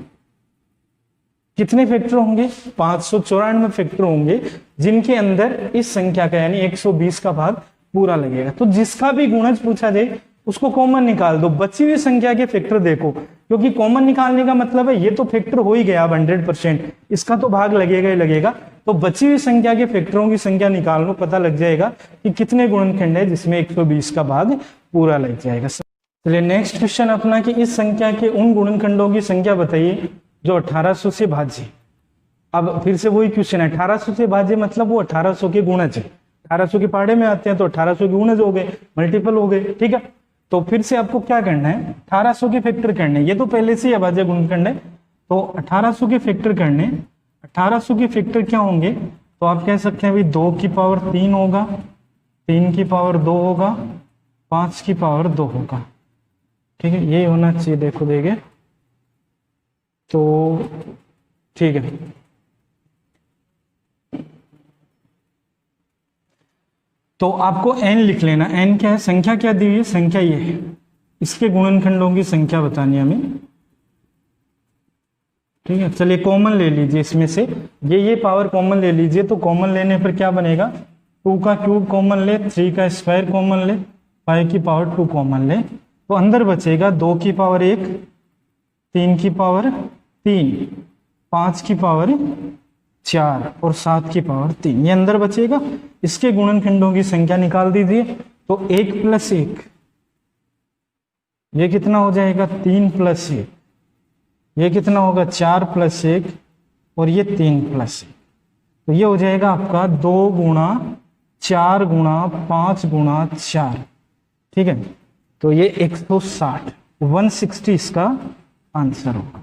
कितने फैक्टर होंगे, 594 फैक्टर होंगे जिनके अंदर इस संख्या का यानी 120 का भाग पूरा लगेगा। तो जिसका भी गुणज पूछा जाए उसको कॉमन निकाल दो, बची हुई संख्या के फैक्टर देखो, क्योंकि कॉमन निकालने का मतलब है ये तो फैक्टर हो ही गया अब 100%, इसका तो भाग लगेगा ही लगेगा। तो बची हुई संख्या के फैक्टरों की संख्या निकाल लो, पता लग जाएगा कि कितने गुणनखंड है जिसमें 120 का भाग पूरा लग जाएगा। चलिए नेक्स्ट क्वेश्चन अपना कि इस संख्या के उन गुणनखंडों की संख्या बताइए जो 1800 से भाज्य। अब फिर से वही क्वेश्चन है, 1800 से भाज्य मतलब वो 1800 के गुणज है, 1800 के पहाड़े में आते हैं तो 1800 के गुणज हो गए, मल्टीपल हो गए। ठीक है, तो फिर से आपको क्या करना है, 1800 के फैक्टर करने, ये तो पहले से ही अभाज्य गुणनखंड है, तो 1800 के फैक्टर करने। 1800 के फैक्टर क्या होंगे, तो आप कह सकते हैं भाई 2 की पावर 3 होगा, 3 की पावर 2 होगा, 5 की पावर 2 होगा। ठीक है, ये होना चाहिए, देखो देखे तो ठीक है। तो आपको n लिख लेना। n क्या है, संख्या क्या दी हुई है, संख्या ये है, इसके गुणनखंडों की संख्या बतानी है हमें। ठीक है, चलिए कॉमन ले लीजिए इसमें से, ये पावर कॉमन ले लीजिए। तो कॉमन लेने पर क्या बनेगा, 2 का क्यूब कॉमन ले, 3 का स्क्वायर कॉमन ले, 5 की पावर 2 कॉमन ले, तो अंदर बचेगा 2 की पावर 1, 3 की पावर 3, 5 की पावर 4 और 7 की पावर 3, ये अंदर बचेगा। इसके गुणनखंडों की संख्या निकाल दीजिए। तो 1 + 1 ये कितना हो जाएगा, 3 + 1, ये कितना होगा, 4 + 1 और ये 3 + 1, तो ये हो जाएगा आपका 2 × 4 × 5 × 4। ठीक है, तो ये 160, 160 इसका आंसर होगा,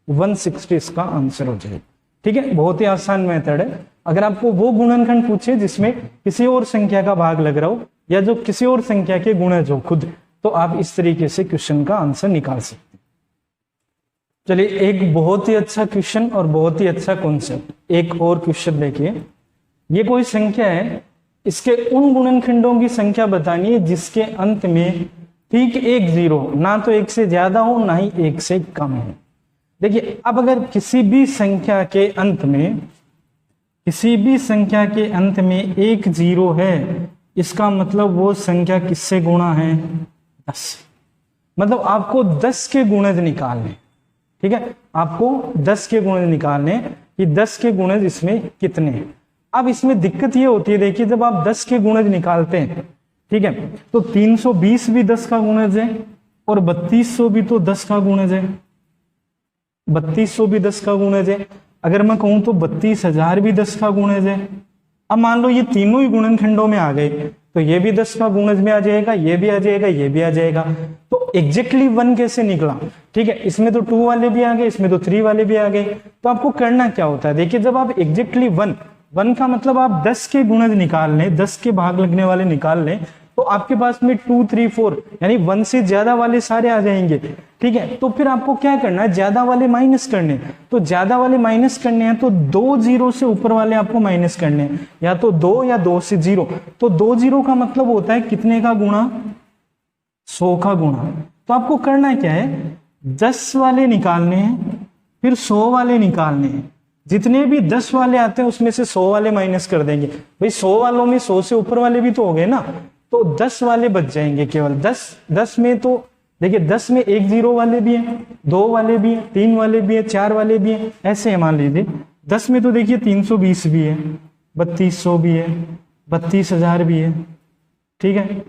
160 इसका आंसर हो जाएगा। ठीक है, बहुत ही आसान मेथड है। अगर आपको वो गुणनखंड पूछे जिसमें किसी और संख्या का भाग लग रहा हो या जो किसी और संख्या के गुणज हो खुद, तो आप इस तरीके से क्वेश्चन का आंसर निकाल सकते हैं। चलिए, एक बहुत ही अच्छा क्वेश्चन और बहुत ही अच्छा कॉन्सेप्ट, एक और क्वेश्चन देखिए। ये कोई संख्या है, इसके उन गुणनखंडों की संख्या बतानी है जिसके अंत में ठीक 1 0 हो, ना तो 1 से ज्यादा हो ना ही 1 से कम हो। देखिए, अब अगर किसी भी संख्या के अंत में, किसी भी संख्या के अंत में 1 0 है, इसका मतलब वो संख्या किससे गुणा है, 10। मतलब आपको 10 के गुणज निकालने। ठीक है, आपको 10 के गुणज निकालने कि 10 के गुणज इसमें कितने हैं। अब इसमें दिक्कत ये होती है, देखिए जब आप 10 के गुणज निकालते हैं, ठीक है, तो 320 भी 10 का गुणज है और 3200 भी तो 10 का गुणज है, 3200 भी 10 का गुणज है। अगर मैं कहूं तो 32,000 भी 10 का गुणज है। अब मान लो ये तीनों ही गुणनखंडों में आ गए, तो ये भी 10 का गुणज में आ जाएगा, ये भी आ जाएगा, ये भी आ जाएगा। तो एग्जैक्टली 1 कैसे निकला, ठीक है, इसमें तो 2 वाले भी आ गए, इसमें तो 3 वाले भी आ गए। तो आपको करना क्या होता है, देखिए जब आप एग्जैक्टली 1 का मतलब आप 10 के गुणज निकाल लें, 10 के भाग लगने वाले निकाल लें, तो आपके पास में 2 3 4 यानी 1 से ज्यादा वाले सारे आ जाएंगे। ठीक है, तो फिर आपको क्या करना है, ज्यादा वाले माइनस करने। तो ज्यादा वाले माइनस करने हैं तो 2 0 से ऊपर वाले आपको माइनस करने हैं, या तो 2 या 2 से 0। तो 2 0 का मतलब होता है कितने का गुणा, 100 का गुणा। तो आपको करना क्या है, 10 वाले निकालने हैं, फिर 100 वाले निकालने हैं। जितने भी 10 वाले आते हैं उसमें से 100 वाले माइनस कर देंगे। भाई 100 वालों में 100 से ऊपर वाले भी तो हो गए ना, तो 10 वाले बच जाएंगे केवल। 10 में तो देखिए 10 में 1 0 वाले भी हैं, 2 वाले भी हैं, 3 वाले भी हैं, 4 वाले भी हैं, ऐसे है। मान लीजिए 10 में तो देखिए 320 भी है, 3200 भी है, 32,000 भी है। ठीक है,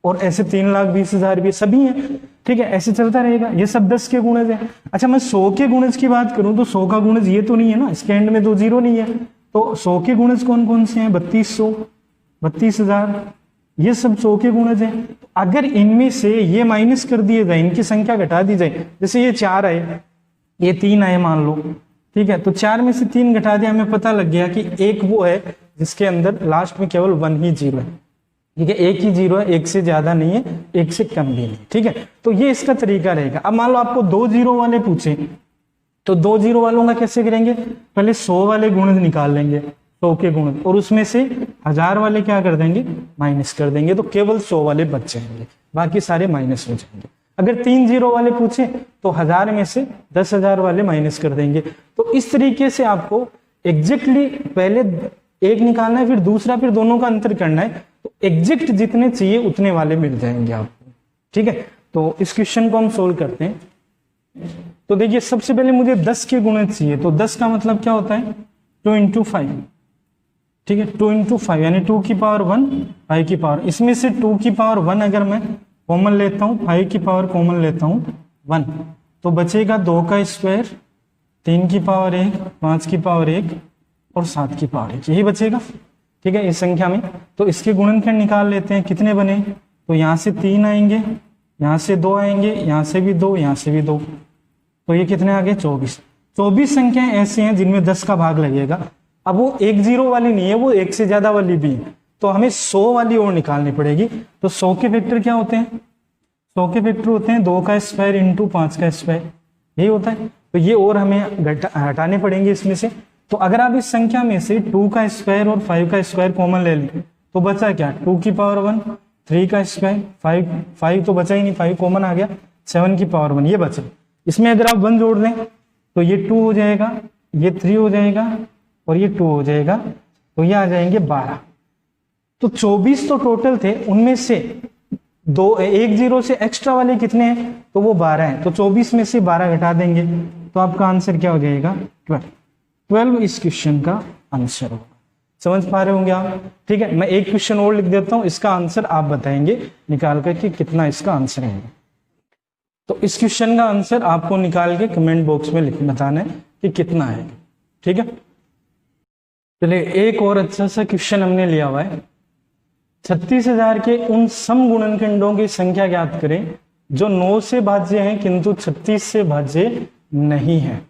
और ऐसे 3,20,000 भी सभी हैं। ठीक है, ऐसे चलता रहेगा, ये सब 10 के गुणज है। अच्छा, मैं 100 के गुणज की बात करूं तो 100 का गुणज ये तो नहीं है ना, इसके एंड में तो 0 नहीं है। तो 100 के गुणज कौन कौन से हैं, 3200, 32,000, ये सब 100 के गुणज हैं। तो अगर इनमें से ये माइनस कर दिए जाए, इनकी संख्या घटा दी जाए, जैसे ये 4 आए, ये 3 आए मान लो, ठीक है, तो 4 में से 3 घटा दिया, हमें पता लग गया कि एक वो है जिसके अंदर लास्ट में केवल 1 ही 0 है। ठीक है, एक ही 0 है, एक से ज्यादा नहीं है, एक से कम भी नहीं। ठीक है, तो ये इसका तरीका रहेगा। अब मान लो आपको 2 0 वाले पूछे, तो 2 0 वालों का कैसे करेंगे, पहले 100 वाले गुणज निकाल लेंगे, 100 के गुणज, और उसमें से 1000 वाले क्या कर देंगे, माइनस कर देंगे, तो केवल 100 वाले बच जाएंगे, बाकी सारे माइनस हो जाएंगे। अगर 3 0 वाले पूछे तो 1000 में से 10,000 वाले माइनस कर देंगे। तो इस तरीके से आपको एग्जैक्टली पहले एक निकालना है, फिर दूसरा, फिर दोनों का अंतर करना है, तो एग्जैक्ट जितने चाहिए उतने वाले मिल जाएंगे आपको। ठीक है, तो इस क्वेश्चन को हम सोल्व करते हैं। तो देखिए सबसे पहले मुझे 10 के गुणज चाहिए, तो 10 का मतलब क्या होता है, 2 × 5। ठीक है, 2 × 5 यानी 2 की पावर 1, 5 की पावर, इसमें से 2 की पावर 1 अगर मैं कॉमन लेता हूं, 5 की पावर कॉमन लेता हूं 1, तो बचेगा 2 का स्क्वायर, 3 की पावर 1, 5 की पावर 1 और 7 की पावर 1, यही बचेगा। ठीक है, इस संख्या में तो इसके गुणनखंड निकाल लेते हैं, कितने बने, तो यहाँ से 3 आएंगे, यहाँ से 2 आएंगे, यहाँ से भी 2, यहाँ से भी 2, तो ये कितने आ गए, 24। 24 संख्याएं ऐसी हैं जिनमें 10 का भाग लगेगा। अब वो 1 0 वाली नहीं है, वो 1 से ज्यादा वाली भी है, तो हमें 100 वाली और निकालनी पड़ेगी। तो 100 के फैक्टर क्या होते हैं? 100 के फैक्टर होते हैं 2 का स्क्वायर इंटू 5 का स्क्वायर, यही होता है। तो ये और हमें हटाने पड़ेंगे इसमें से। तो अगर आप इस संख्या में से 2 का स्क्वायर और 5 का स्क्वायर कॉमन ले लें तो बचा क्या? 2 की पावर 1, 3 का स्क्वायर, 5 तो बचा ही नहीं, 5 कॉमन आ गया, 7 की पावर 1 ये बचा। इसमें अगर आप 1 जोड़ दें तो ये 2 हो जाएगा, ये 3 हो जाएगा और ये 2 हो जाएगा, तो ये आ जाएंगे 12। तो 24 तो टोटल थे, उनमें से 1 0 से एक्स्ट्रा वाले कितने हैं? तो वो 12 हैं। तो 24 में से 12 घटा देंगे तो आपका आंसर क्या हो जाएगा? 12 इस क्वेश्चन का आंसर होगा। समझ पा रहे होंगे आप? ठीक है, मैं एक क्वेश्चन और लिख देता हूं, इसका आंसर आप बताएंगे निकाल करके कितना इसका आंसर है। तो इस क्वेश्चन का आंसर आपको निकाल के कमेंट बॉक्स में लिख बताना है कि कितना है। ठीक है, चलिए एक और अच्छा सा क्वेश्चन हमने लिया हुआ है। 36,000 के उन सम गुणनखंडों की संख्या ज्ञात करें जो 9 से भाज्य हैं किंतु 36 से भाज्य नहीं है।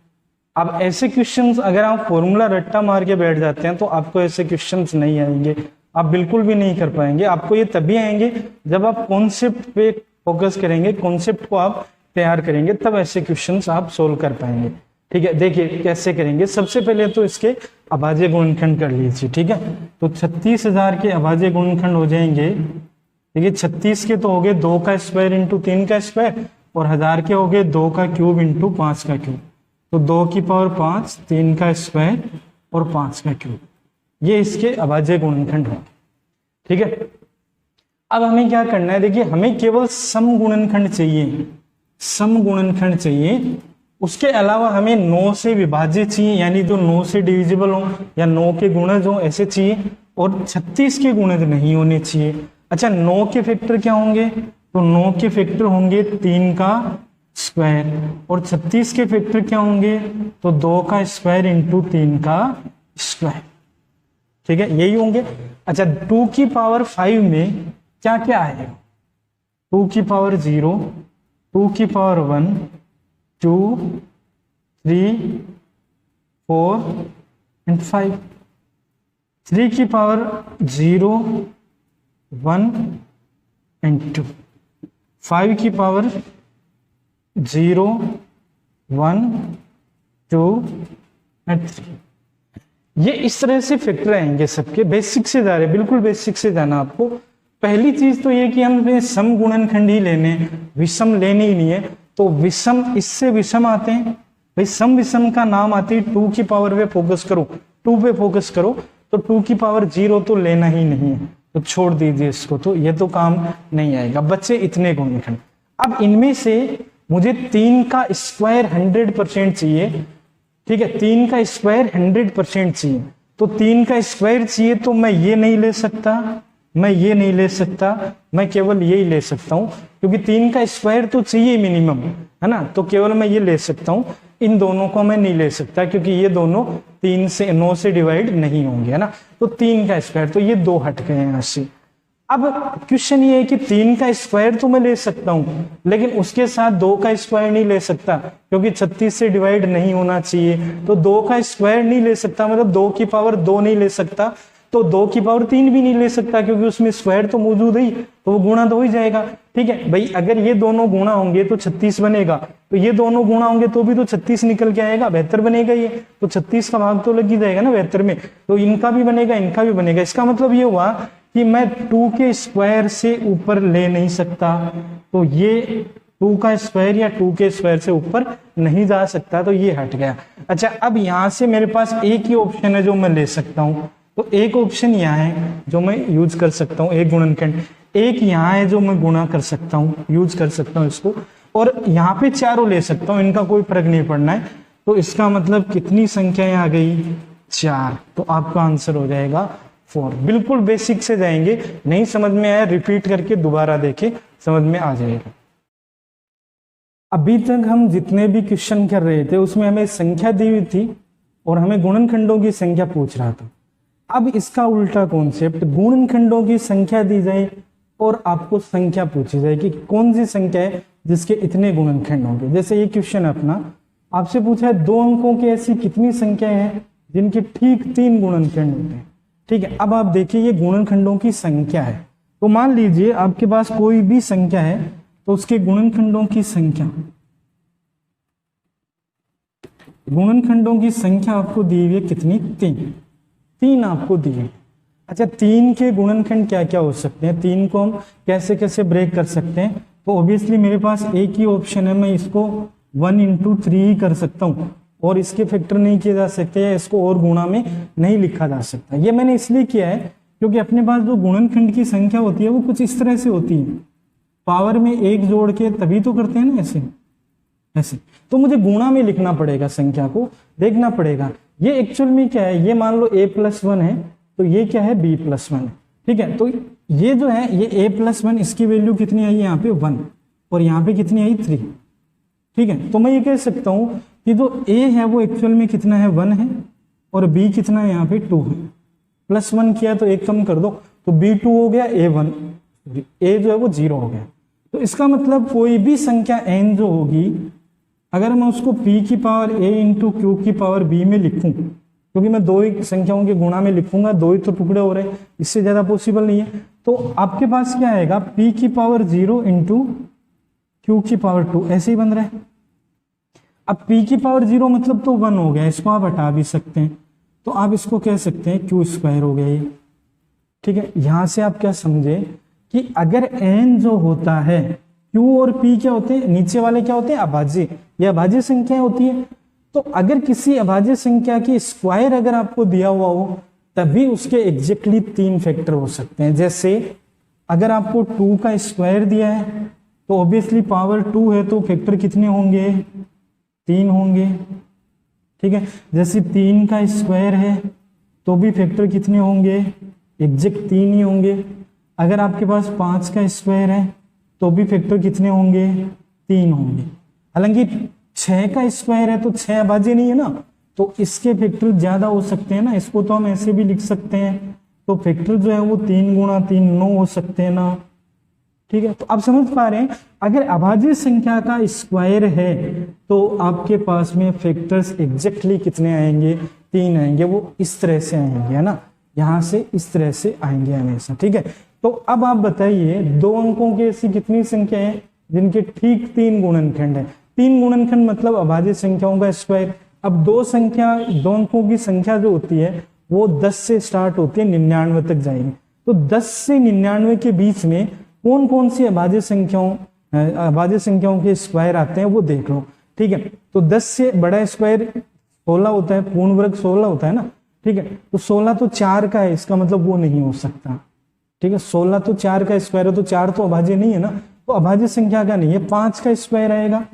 अब ऐसे क्वेश्चंस अगर आप फॉर्मूला रट्टा मार के बैठ जाते हैं तो आपको ऐसे क्वेश्चंस नहीं आएंगे, आप बिल्कुल भी नहीं कर पाएंगे। आपको ये तभी आएंगे जब आप कॉन्सेप्ट पे फोकस करेंगे, कॉन्सेप्ट को आप तैयार करेंगे, तब ऐसे क्वेश्चंस आप सोल्व कर पाएंगे। ठीक है, देखिए कैसे करेंगे। सबसे पहले तो इसके अभाज्य गुणनखंड कर लीजिए। ठीक है, तो 36,000 के अभाज्य गुणनखंड हो जाएंगे, देखिए 36 के तो हो गए 2 का स्क्वायर इंटू 3 का स्क्वायर और 1000 के हो गए 2 का क्यूब इंटू 5 का क्यूब। तो 2 की पावर 5, 3 का स्क्वायर और 5 का क्यूब, ये इसके अभाज्य गुणनखंड हैं। ठीक है, अब हमें क्या करना है? देखिए हमें केवल सम गुणनखंड चाहिए, सम गुणनखंड चाहिए। उसके अलावा हमें 9 से विभाज्य चाहिए, यानी जो 9 से डिविजिबल हो या 9 के गुणज हो ऐसे चाहिए, और 36 के गुणज नहीं होने चाहिए। अच्छा, 9 के फैक्टर क्या होंगे? तो 9 के फैक्टर होंगे 3 का स्क्वायर, और 36 के फैक्टर क्या होंगे? तो 2 का स्क्वायर इंटू 3 का स्क्वायर। ठीक है, यही होंगे। अच्छा, 2 की पावर 5 में क्या क्या आएगा? 2 की पावर 0, 2 की पावर 1, 2, 3, 4 एंड 5। 3 की पावर 0, 1 एंड 2। 5 की पावर 0, 1, 2 एंड 3। ये इस तरह से फैक्टर आएंगे सबके। बेसिक से जा रहे, बिल्कुल बेसिक से जाना आपको। पहली चीज तो ये कि हमें सम गुणनखंड ही लेने, विषम लेने ही नहीं है। तो विषम, इससे विषम आते हैं भाई, सम विषम का नाम आते ही 2 की पावर पे फोकस करो, 2 पे फोकस करो। तो 2 की पावर 0 तो लेना ही नहीं है, तो छोड़ दीजिए इसको, तो ये तो काम नहीं आएगा। बच्चे इतने गुणनखंड। अब इनमें से मुझे 3 का स्क्वायर 100% चाहिए। ठीक है, 3 का स्क्वायर 100% चाहिए। तो 3 का स्क्वायर चाहिए तो मैं ये नहीं ले सकता, मैं ये नहीं ले सकता, मैं केवल यही ले सकता हूं, क्योंकि 3 का स्क्वायर तो चाहिए मिनिमम, है ना। तो केवल मैं ये ले सकता हूं, इन दोनों को मैं नहीं ले सकता क्योंकि ये दोनों 3 से 9 से डिवाइड नहीं होंगे, है ना। तो 3 का स्क्वायर, तो ये 2 हट गए यहाँ से। अब क्वेश्चन ये है कि 3 का स्क्वायर तो मैं ले सकता हूं, लेकिन उसके साथ 2 का स्क्वायर नहीं ले सकता क्योंकि 36 से डिवाइड नहीं होना चाहिए। तो 2 का स्क्वायर नहीं ले सकता, मतलब 2 की पावर 2 नहीं ले सकता। तो 2 की पावर 3 भी नहीं ले सकता क्योंकि उसमें स्क्वायर तो मौजूद है, तो वो गुणा तो हो ही जाएगा। ठीक है भाई, अगर ये दोनों गुणा होंगे तो 36 बनेगा, तो ये दोनों गुणा होंगे तो भी तो 36 निकल के आएगा, 72 बनेगा। ये तो 36 का भाग तो लग ही जाएगा ना 72 में, तो इनका भी बनेगा, इनका भी बनेगा। इसका मतलब ये हुआ कि मैं 2 के स्क्वायर से ऊपर ले नहीं सकता, तो ये 2 का स्क्वायर या 2 के स्क्वायर से ऊपर नहीं जा सकता, तो ये हट गया। अच्छा, अब यहां से मेरे पास एक ही ऑप्शन है जो मैं ले सकता हूं, तो एक ऑप्शन यहाँ है जो मैं यूज कर सकता हूँ, एक गुणनखंड। एक यहाँ है जो मैं गुणा कर सकता हूँ, यूज कर सकता हूँ इसको, और यहाँ पे चारों ले सकता हूँ, इनका कोई फर्क नहीं पड़ना है। तो इसका मतलब कितनी संख्याएं आ गई? 4। तो आपका आंसर हो जाएगा 4। बिल्कुल बेसिक से जाएंगे, नहीं समझ में आया रिपीट करके दोबारा देखें, समझ में आ जाएगा। अभी तक हम जितने भी क्वेश्चन कर रहे थे उसमें हमें संख्या दी हुई थी और हमें गुणनखंडों की संख्या पूछ रहा था। अब इसका उल्टा कॉन्सेप्ट, गुणनखंडों की संख्या दी जाए और आपको संख्या पूछी जाए कि कौन सी संख्या है जिसके इतने गुणनखंड होंगे। जैसे ये क्वेश्चन अपना आपसे पूछा है 2 अंकों की ऐसी कितनी संख्याएं हैं जिनके ठीक 3 गुणनखंड होते हैं। ठीक है, अब आप देखिए ये गुणनखंडों की संख्या है। तो मान लीजिए आपके पास कोई भी संख्या है तो उसके गुणनखंडों की संख्या आपको दी हुई है कितनी? 3 आपको दी है। अच्छा, 3 के गुणनखंड क्या क्या हो सकते हैं, 3 को हम कैसे कैसे ब्रेक कर सकते हैं? तो ऑब्वियसली मेरे पास एक ही ऑप्शन है, मैं इसको 1 into 3 ही कर सकता हूँ और इसके फैक्टर नहीं किए जा सकते या इसको और गुणा में नहीं लिखा जा सकता। ये मैंने इसलिए किया है क्योंकि अपने पास जो गुणनखंड की संख्या होती है वो कुछ इस तरह से होती है, पावर में 1 जोड़ के तभी तो करते हैं ना, ऐसे। तो मुझे गुणा में लिखना पड़ेगा, संख्या को देखना पड़ेगा। ये एक्चुअल में क्या है, ये मान लो a+1 है तो ये क्या है, b+1 है। ठीक है, तो ये जो है ये a+1 इसकी वैल्यू कितनी आई यहाँ पे 1 और यहाँ पे कितनी आई 3। ठीक है, तो मैं ये कह सकता हूँ कि जो a है वो एक्चुअल में कितना है, 1 है और b कितना है यहाँ पे 2 है। +1 किया तो 1 कम कर दो तो b2 हो गया, a1 a जो है वो 0 हो गया। तो इसका मतलब कोई भी संख्या n जो होगी अगर मैं उसको p की पावर a इंटू q की पावर b में लिखूं, क्योंकि मैं 2 ही संख्याओं के गुणा में लिखूंगा, 2 ही तो टुकड़े हो रहे हैं, इससे ज्यादा पॉसिबल नहीं है। तो आपके पास क्या आएगा, p की पावर 0 इंटू q की पावर 2, ऐसे ही बन रहा है। अब p की पावर 0 मतलब तो 1 हो गया, इसको आप हटा भी सकते हैं, तो आप इसको कह सकते हैं q² हो गया ये। ठीक है, यहां से आप क्या समझे कि अगर n जो होता है, q और p क्या होते हैं, नीचे वाले क्या होते हैं, अभाज्य, ये अभाज्य संख्याएं होती है। तो अगर किसी अभाज्य संख्या की स्क्वायर अगर आपको दिया हुआ हो तभी उसके एग्जैक्टली 3 फैक्टर हो सकते हैं। जैसे अगर आपको 2 का स्क्वायर दिया है तो ऑब्वियसली पावर 2 है तो फैक्टर कितने होंगे, 3 होंगे। ठीक है, जैसे 3 का स्क्वायर है तो भी फैक्टर कितने होंगे, एग्जैक्ट 3 ही होंगे। अगर आपके पास 5 का स्क्वायर है तो भी फैक्टर कितने होंगे, 3 होंगे। हालांकि 6 का स्क्वायर है तो 6 अभाज्य नहीं है ना, तो इसके फैक्टर ज्यादा हो सकते हैं ना, इसको तो हम ऐसे भी लिख सकते हैं। तो फैक्टर जो है वो 3 गुणा 3 9 हो सकते हैं ना। ठीक है, तो आप समझ पा रहे हैं, अगर अभाज्य संख्या का स्क्वायर है तो आपके पास में फैक्टर्स एग्जैक्टली कितने आएंगे, 3 आएंगे। वो इस तरह से आएंगे, है ना, यहां से इस तरह से आएंगे हमेशा। ठीक है, तो अब आप बताइए 2 अंकों की ऐसी कितनी संख्या है जिनके ठीक 3 गुणनखंड है। 3 गुणनखंड मतलब अभाज्य संख्याओं का स्क्वायर। अब 2 अंकों की संख्या जो होती है वो 10 से स्टार्ट होती है, 99 तक जाएगी। तो 10 से 99 के बीच में कौन कौन सी अभाज्य संख्याओं के स्क्वायर आते हैं वो देख लो। ठीक है, तो 10 से बड़ा स्क्वायर 16 होता है, पूर्ण वर्ग 16 होता है ना। ठीक है, तो 16 तो 4 का है, इसका मतलब वो नहीं हो सकता। ठीक है, 16 तो 4 का स्क्वायर है तो 4 तो अभाज्य नहीं है ना, तो अभाज्य संख्या का नहीं है। 5 का स्क्वायर आएगा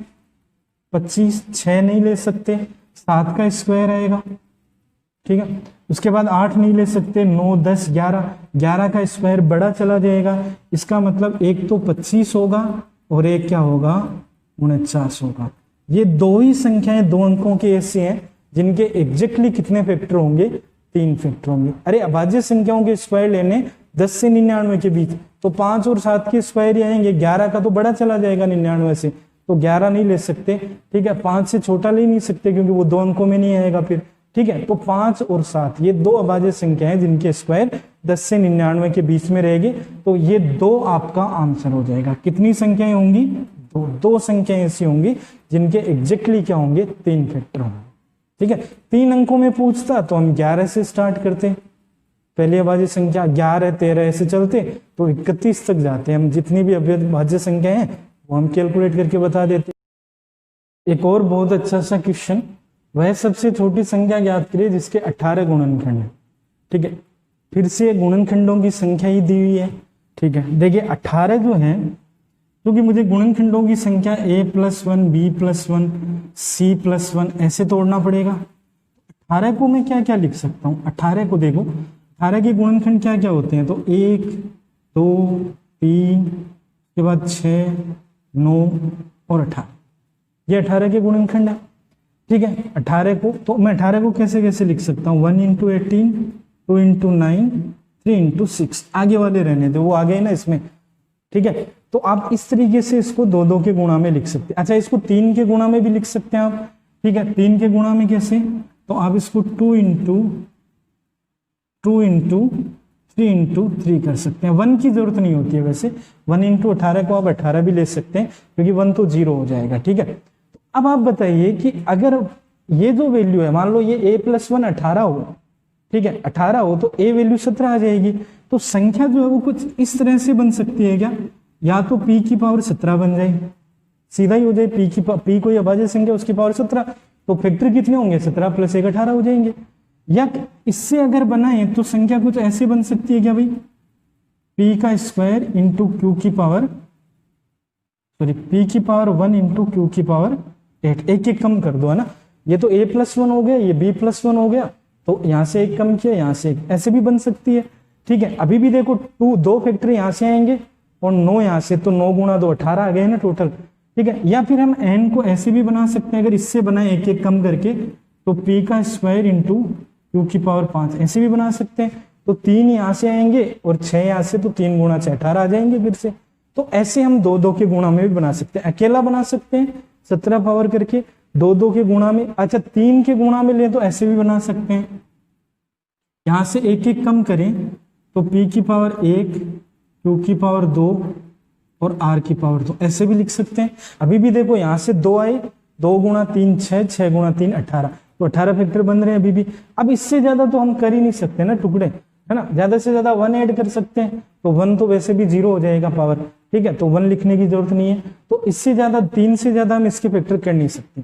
25, 6 नहीं ले सकते, 7 का स्क्वायर आएगा। ठीक है, उसके बाद 8 नहीं ले सकते, 9 10 11 का स्क्वायर बड़ा चला जाएगा, इसका मतलब एक तो 25 होगा और एक क्या होगा, 49 होगा। ये 2 ही संख्याएं 2 अंकों की ऐसी हैं जिनके एग्जैक्टली कितने फैक्टर होंगे, 3 फैक्टर होंगे। अरे अभाज्य संख्याओं के स्क्वायर लेने 10 से 99 के बीच तो 5 और 7 के स्क्वायर ही आएंगे, 11 का तो बड़ा चला जाएगा 99 से, तो 11 नहीं ले सकते। ठीक है, 5 से छोटा ले नहीं सकते क्योंकि वो 2 अंकों में नहीं आएगा फिर। ठीक है, तो 5 और 7 ये 2 अभाज्य संख्याएं जिनके स्क्वायर 10 से 99 के बीच में रहेगी, तो ये 2 आपका आंसर हो जाएगा। कितनी संख्याएं होंगी, 2 संख्याएं ऐसी होंगी जिनके एग्जैक्टली क्या होंगे, 3 फैक्टर होंगे। ठीक है, 3 अंकों में पूछता तो हम 11 से स्टार्ट करते, पहली अभाज्य संख्या 11 13 ऐसे चलते तो 31 तक जाते। हम जितनी भी अभाज्य संख्या है वो हम कैलकुलेट करके बता देते। एक और बहुत अच्छा सा क्वेश्चन, वह सबसे छोटी संख्या ज्ञात करिए जिसके 18 गुणनखंड है। ठीक है, फिर से गुणनखंडों की संख्या ही दी हुई है। ठीक है, देखिए 18 जो है, क्योंकि मुझे गुणनखंडों की संख्या a+1 b+1 c+1 ऐसे तोड़ना पड़ेगा। 18 को मैं क्या क्या लिख सकता हूँ, 18 को देखो, 18 के गुणनखंड क्या क्या होते हैं, तो 1 2 3 के बाद 6 9 और 18, ये 18 के गुणनखंड है। ठीक है, 18 को तो मैं 18 को कैसे कैसे लिख सकता हूँ, 1 into 18 2 into 9 3 into 6, आगे वाले रहने दो, वो आ गए ना इसमें। ठीक है, तो आप इस तरीके से इसको 2 2 के गुणा में लिख सकते हैं। अच्छा, इसको 3 के गुणा में भी लिख सकते हैं आप, ठीक है, 3 के गुणा में कैसे, तो आप इसको 2 इंटू 3 इंटू 3 कर सकते हैं। 1 की जरूरत नहीं होती है वैसे, 1 इंटू 18 को आप 18 भी ले सकते हैं क्योंकि 1 तो 0 हो जाएगा। ठीक है, अब आप बताइए कि अगर ये जो वैल्यू है, मान लो ये a + 1 18 हो, ठीक है 18 हो, तो a वैल्यू 17 आ जाएगी। तो संख्या जो है वो कुछ इस तरह से बन सकती है क्या, या तो p की पावर 17 बन जाए, सीधा ही हो जाए, p कोई अभाज्य संख्या उसकी पावर 17, तो फैक्टर कितने होंगे, 17 + 1 18 हो जाएंगे। या इससे अगर बनाए तो संख्या कुछ ऐसे बन सकती है क्या भाई, p² इंटू क्यू की पावर, सॉरी p की पावर 1 इंटू क्यू की पावर 8, एक एक कम कर दो है ना, ये तो a + 1 हो गया, ये b + 1 हो गया, तो यहां से एक कम किया, यहां से एक, ऐसे भी बन सकती है। ठीक है, अभी भी देखो 2 फैक्टर यहां से आएंगे और 9 यहां से, तो 9 गुणा 2 18 आ गए ना टोटल। ठीक है, या फिर हम n को ऐसे भी बना सकते हैं, अगर इससे बनाए एक एक कम करके, तो p² इंटू क्यू की पावर 5 ऐसे भी बना सकते हैं। तो 3 यहां से आएंगे और 6 यहां से, तो 3 गुणा 6 18 आ जाएंगे फिर से। तो ऐसे हम 2 के गुणा में भी बना सकते हैं, अकेला बना सकते हैं 17 पावर करके, 2 के गुणा में, अच्छा 3 के गुणा में ले तो ऐसे भी बना सकते हैं, यहां से एक एक कम करें तो p की पावर 1, q की पावर 2 और r की पावर 2 ऐसे भी लिख सकते हैं। अभी भी देखो यहां से 2 आए, 2 गुणा 3 6, 6 गुणा 3 18, तो 18 फैक्टर बन रहे हैं अभी भी। अब इससे ज्यादा तो हम कर ही नहीं सकते ना टुकड़े, है ना, ज्यादा से ज्यादा 1 ऐड कर सकते हैं, तो 1 तो वैसे भी 0 हो जाएगा पावर। ठीक है, तो 1 लिखने की जरूरत नहीं है, तो इससे ज्यादा 3 से ज्यादा हम इसके फैक्टर कर नहीं सकते।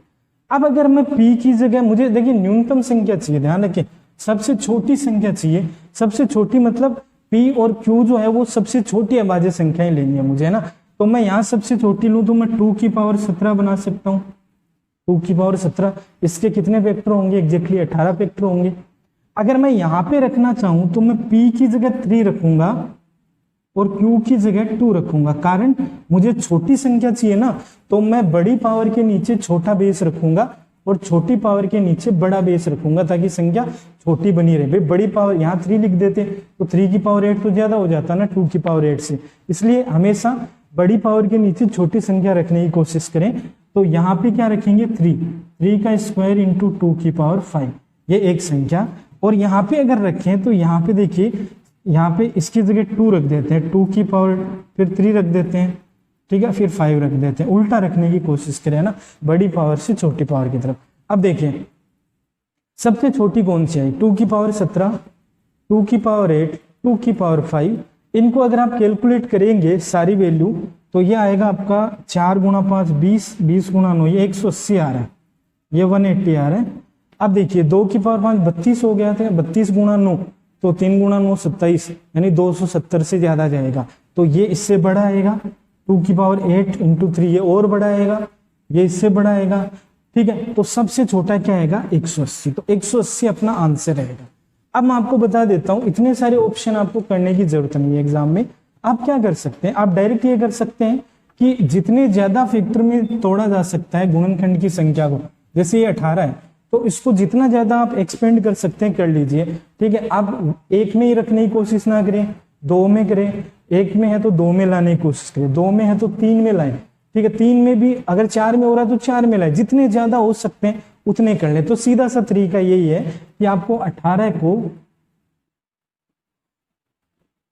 अब अगर मैं p की जगह, मुझे देखिए न्यूनतम संख्या चाहिए, ध्यान रखिए सबसे छोटी संख्या चाहिए, सबसे छोटी मतलब p और q जो है वो सबसे छोटी अभाज्य संख्याएं लेनी है मुझे, है ना। तो मैं यहाँ सबसे छोटी लूं तो मैं 2 की पावर 17 बना सकता हूँ, 2 की पावर 17, इसके कितने वेक्टर होंगे, एग्जैक्टली 18 वेक्टर होंगे। अगर मैं यहाँ पे रखना चाहूं तो मैं p की जगह 3 रखूंगा और q की जगह 2 रखूंगा, कारण मुझे छोटी संख्या चाहिए ना, तो मैं बड़ी पावर के नीचे छोटा बेस रखूंगा और छोटी पावर के नीचे बड़ा बेस रखूंगा, ताकि संख्या छोटी बनी रहे। भाई बड़ी पावर यहाँ 3 लिख देते तो 3 की पावर 8 तो ज्यादा हो जाता ना 2 की पावर 8 से, इसलिए हमेशा बड़ी पावर के नीचे छोटी संख्या रखने की कोशिश करें। तो यहाँ पे क्या रखेंगे, 3 का स्क्वायर इंटू 2 की पावर 5, ये एक संख्या। और यहाँ पे अगर रखें तो यहाँ पे देखिए, यहाँ पे इसकी जगह 2 रख देते हैं, 2 की पावर फिर 3 रख देते हैं, ठीक है, फिर 5 रख देते हैं, उल्टा रखने की कोशिश करें ना, बड़ी पावर से छोटी पावर की तरफ। अब देखिए सबसे छोटी कौन सी आई, 2 की पावर 17, 2 की पावर 8, 2 की पावर 5, इनको अगर आप कैलकुलेट करेंगे सारी वैल्यू तो ये आएगा आपका 4 गुणा 5 20, 20 गुणा 9 ये 180 आ रहा है, ये 180 आ रहा है। अब देखिए 2 की पावर 5 32 हो गया था, 32 गुणा 9 तो 3 गुणा 9 27, यानी 270 से ज्यादा जाएगा, तो ये इससे बड़ा आएगा। 2 की पावर 8 इंटू 3 ये और बड़ा आएगा, ये इससे बड़ा आएगा। ठीक है, तो सबसे छोटा क्या आएगा 180, तो 180 अपना आंसर रहेगा। अब मैं आपको बता देता हूं, इतने सारे ऑप्शन आपको करने की जरूरत नहीं है एग्जाम में। आप क्या कर सकते हैं, आप डायरेक्ट ये कर सकते हैं कि जितने ज्यादा फैक्टर में तोड़ा जा सकता है गुणनखंड की संख्या को, जैसे ये 18 है तो इसको जितना ज्यादा आप एक्सपेंड कर सकते हैं कर लीजिए। ठीक है, आप 1 में ही रखने की कोशिश ना करें, 2 में करें, 1 में है तो 2 में लाने की कोशिश करें, 2 में है तो 3 में लाएं। ठीक है, 3 में भी, अगर 4 में हो रहा है तो 4 में लाएं, जितने ज्यादा हो सकते हैं उतने कर लें। तो सीधा सा तरीका यही है कि आपको 18 को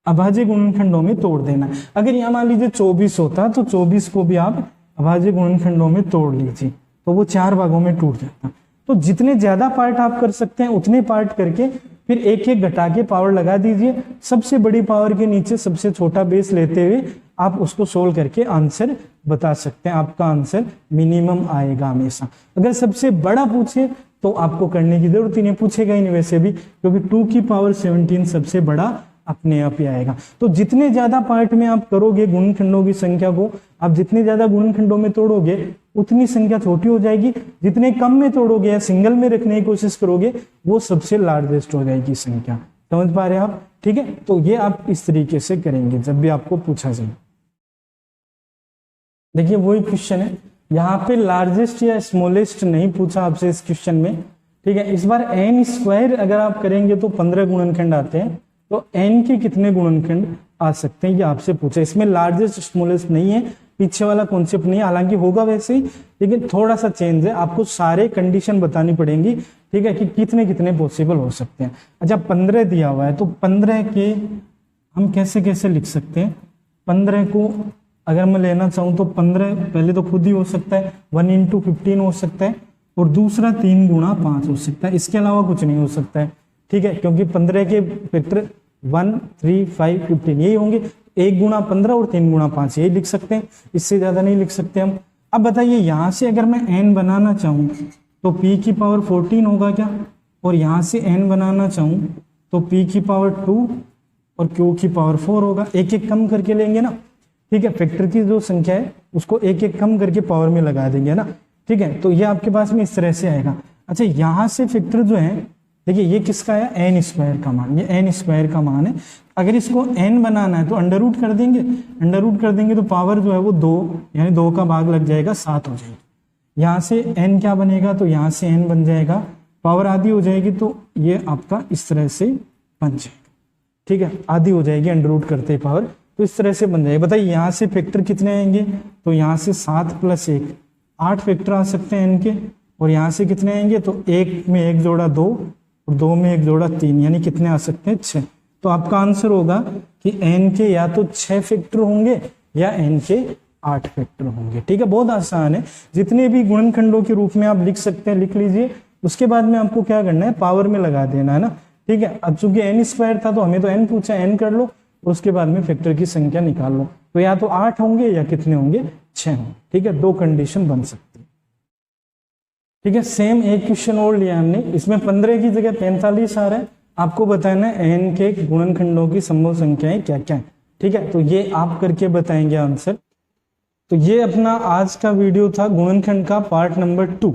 अभाज्य गुणनखंडों में तोड़ देना। अगर यहाँ मान लीजिए 24 होता तो 24 को भी आप अभाज्य गुणनखंडों में तोड़ लीजिए, तो वो 4 भागों में टूट जाता। तो जितने ज्यादा पार्ट आप कर सकते हैं उतने पार्ट करके फिर एक एक घटा के पावर लगा दीजिए। सबसे बड़ी पावर के नीचे सबसे छोटा बेस लेते हुए आप उसको सोल्व करके आंसर बता सकते हैं। आपका आंसर मिनिमम आएगा हमेशा। अगर सबसे बड़ा पूछे तो आपको करने की जरूरत ही नहीं, पूछेगा ही नहीं वैसे भी, क्योंकि 2 की पावर 17 सबसे बड़ा अपने आप ही आएगा। तो जितने ज्यादा पार्ट में आप करोगे गुणनखंडों की संख्या को, आप जितने ज्यादा गुणनखंडों में तोड़ोगे उतनी संख्या छोटी हो जाएगी। जितने कम में तोड़ोगे या सिंगल में रखने की कोशिश करोगे वो सबसे लार्जेस्ट हो जाएगी संख्या। समझ पा रहे हैं आप? ठीक है, तो ये आप इस तरीके से करेंगे जब भी आपको पूछा जाए। देखिए वही क्वेश्चन है, यहाँ पे लार्जेस्ट या स्मॉलेस्ट नहीं पूछा आपसे इस क्वेश्चन में। ठीक है, इस बार n स्क्वायर अगर आप करेंगे तो 15 गुणनखंड आते हैं, तो n के कितने गुणनखंड आ सकते हैं ये आपसे पूछा। इसमें लार्जेस्ट स्मॉलेस्ट नहीं है, पीछे वाला कॉन्सेप्ट नहीं है, हालांकि होगा वैसे ही, लेकिन थोड़ा सा चेंज है। आपको सारे कंडीशन बतानी पड़ेंगी, ठीक है, कि कितने कितने पॉसिबल हो सकते हैं। अच्छा 15 दिया हुआ है, तो 15 के हम कैसे कैसे लिख सकते हैं। 15 को अगर मैं लेना चाहूँ तो 15 पहले तो खुद ही हो सकता है, 1 × 15 हो सकता है, और दूसरा 3 × 5 हो सकता है, इसके अलावा कुछ नहीं हो सकता है, ठीक है, क्योंकि 15 के फैक्टर 1, 3, 5, 15 यही होंगे। 1 × 15 और 3 × 5 यही लिख सकते हैं, इससे ज्यादा नहीं लिख सकते हम। अब बताइए यहाँ से अगर मैं n बनाना चाहूँ तो p की पावर 14 होगा क्या, और यहाँ से n बनाना चाहूँ तो p की पावर 2 और q की पावर 4 होगा। एक एक कम करके लेंगे ना, ठीक है, फैक्टर की जो संख्या है उसको एक एक कम करके पावर में लगा देंगे ना, ठीक है, तो ये आपके पास में इस तरह से आएगा। अच्छा यहाँ से फैक्टर जो है, देखिए ये किसका है, n² का मान, ये n² का मान है। अगर इसको n बनाना है तो अंडर रूट कर देंगे, अंडर रूट कर देंगे तो पावर जो है वो 2, यानी 2 का भाग लग जाएगा, 7 हो जाएगी। यहाँ से n क्या बनेगा, तो यहाँ से n बन जाएगा, पावर आधी हो जाएगी, तो ये आपका इस तरह से बन जाएगा, ठीक है, आधी हो जाएगी अंडर रूट करते पावर, तो इस तरह से बन जाएगा। बताइए यहाँ से फैक्टर कितने आएंगे, तो यहाँ से 7 + 1 8 फैक्टर आ सकते हैं n के, और यहाँ से कितने आएंगे, तो 1 में 1 जोड़ा 2 और 2 में 1 जोड़ा 3, यानी कितने आ सकते हैं, 6। तो आपका आंसर होगा कि n के या तो 6 फैक्टर होंगे या n के 8 फैक्टर होंगे, ठीक है, बहुत आसान है। जितने भी गुणनखंडों के रूप में आप लिख सकते हैं लिख लीजिए, उसके बाद में आपको क्या करना है, पावर में लगा देना है ना, ठीक है। अब चूंकि n² था तो हमें तो n पूछा, n कर लो, उसके बाद में फैक्टर की संख्या निकाल लो, तो या तो 8 होंगे या कितने होंगे, 6 होंगे, ठीक है, 2 कंडीशन बन सकती है, ठीक है। सेम एक क्वेश्चन और लिया हमने, इसमें 15 की जगह 45 आ रहा है, आपको बताना है n के गुणनखंडों की संभव संख्याएं क्या क्या है, ठीक है, तो ये आप करके बताएंगे आंसर। तो ये अपना आज का वीडियो था गुणनखंड का पार्ट नंबर 2,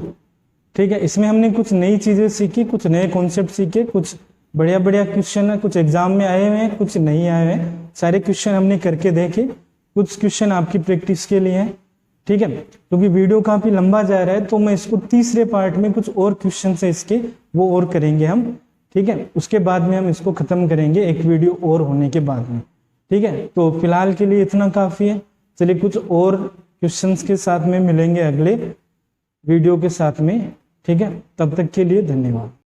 ठीक है। इसमें हमने कुछ नई चीजें सीखी, कुछ नए कॉन्सेप्ट सीखे, कुछ बढ़िया बढ़िया क्वेश्चन है, कुछ एग्जाम में आए हुए हैं, कुछ नहीं आए हुए हैं, सारे क्वेश्चन हमने करके देखे, कुछ क्वेश्चन आपकी प्रैक्टिस के लिए हैं, ठीक है। क्योंकि वीडियो काफी लंबा जा रहा है तो मैं इसको तीसरे पार्ट में कुछ और क्वेश्चन है इसके वो और करेंगे हम, ठीक है, उसके बाद में हम इसको खत्म करेंगे एक वीडियो और होने के बाद में, ठीक है। तो फिलहाल के लिए इतना काफी है, चलिए कुछ और क्वेश्चंस के साथ में मिलेंगे अगले वीडियो के साथ में, ठीक है, तब तक के लिए धन्यवाद।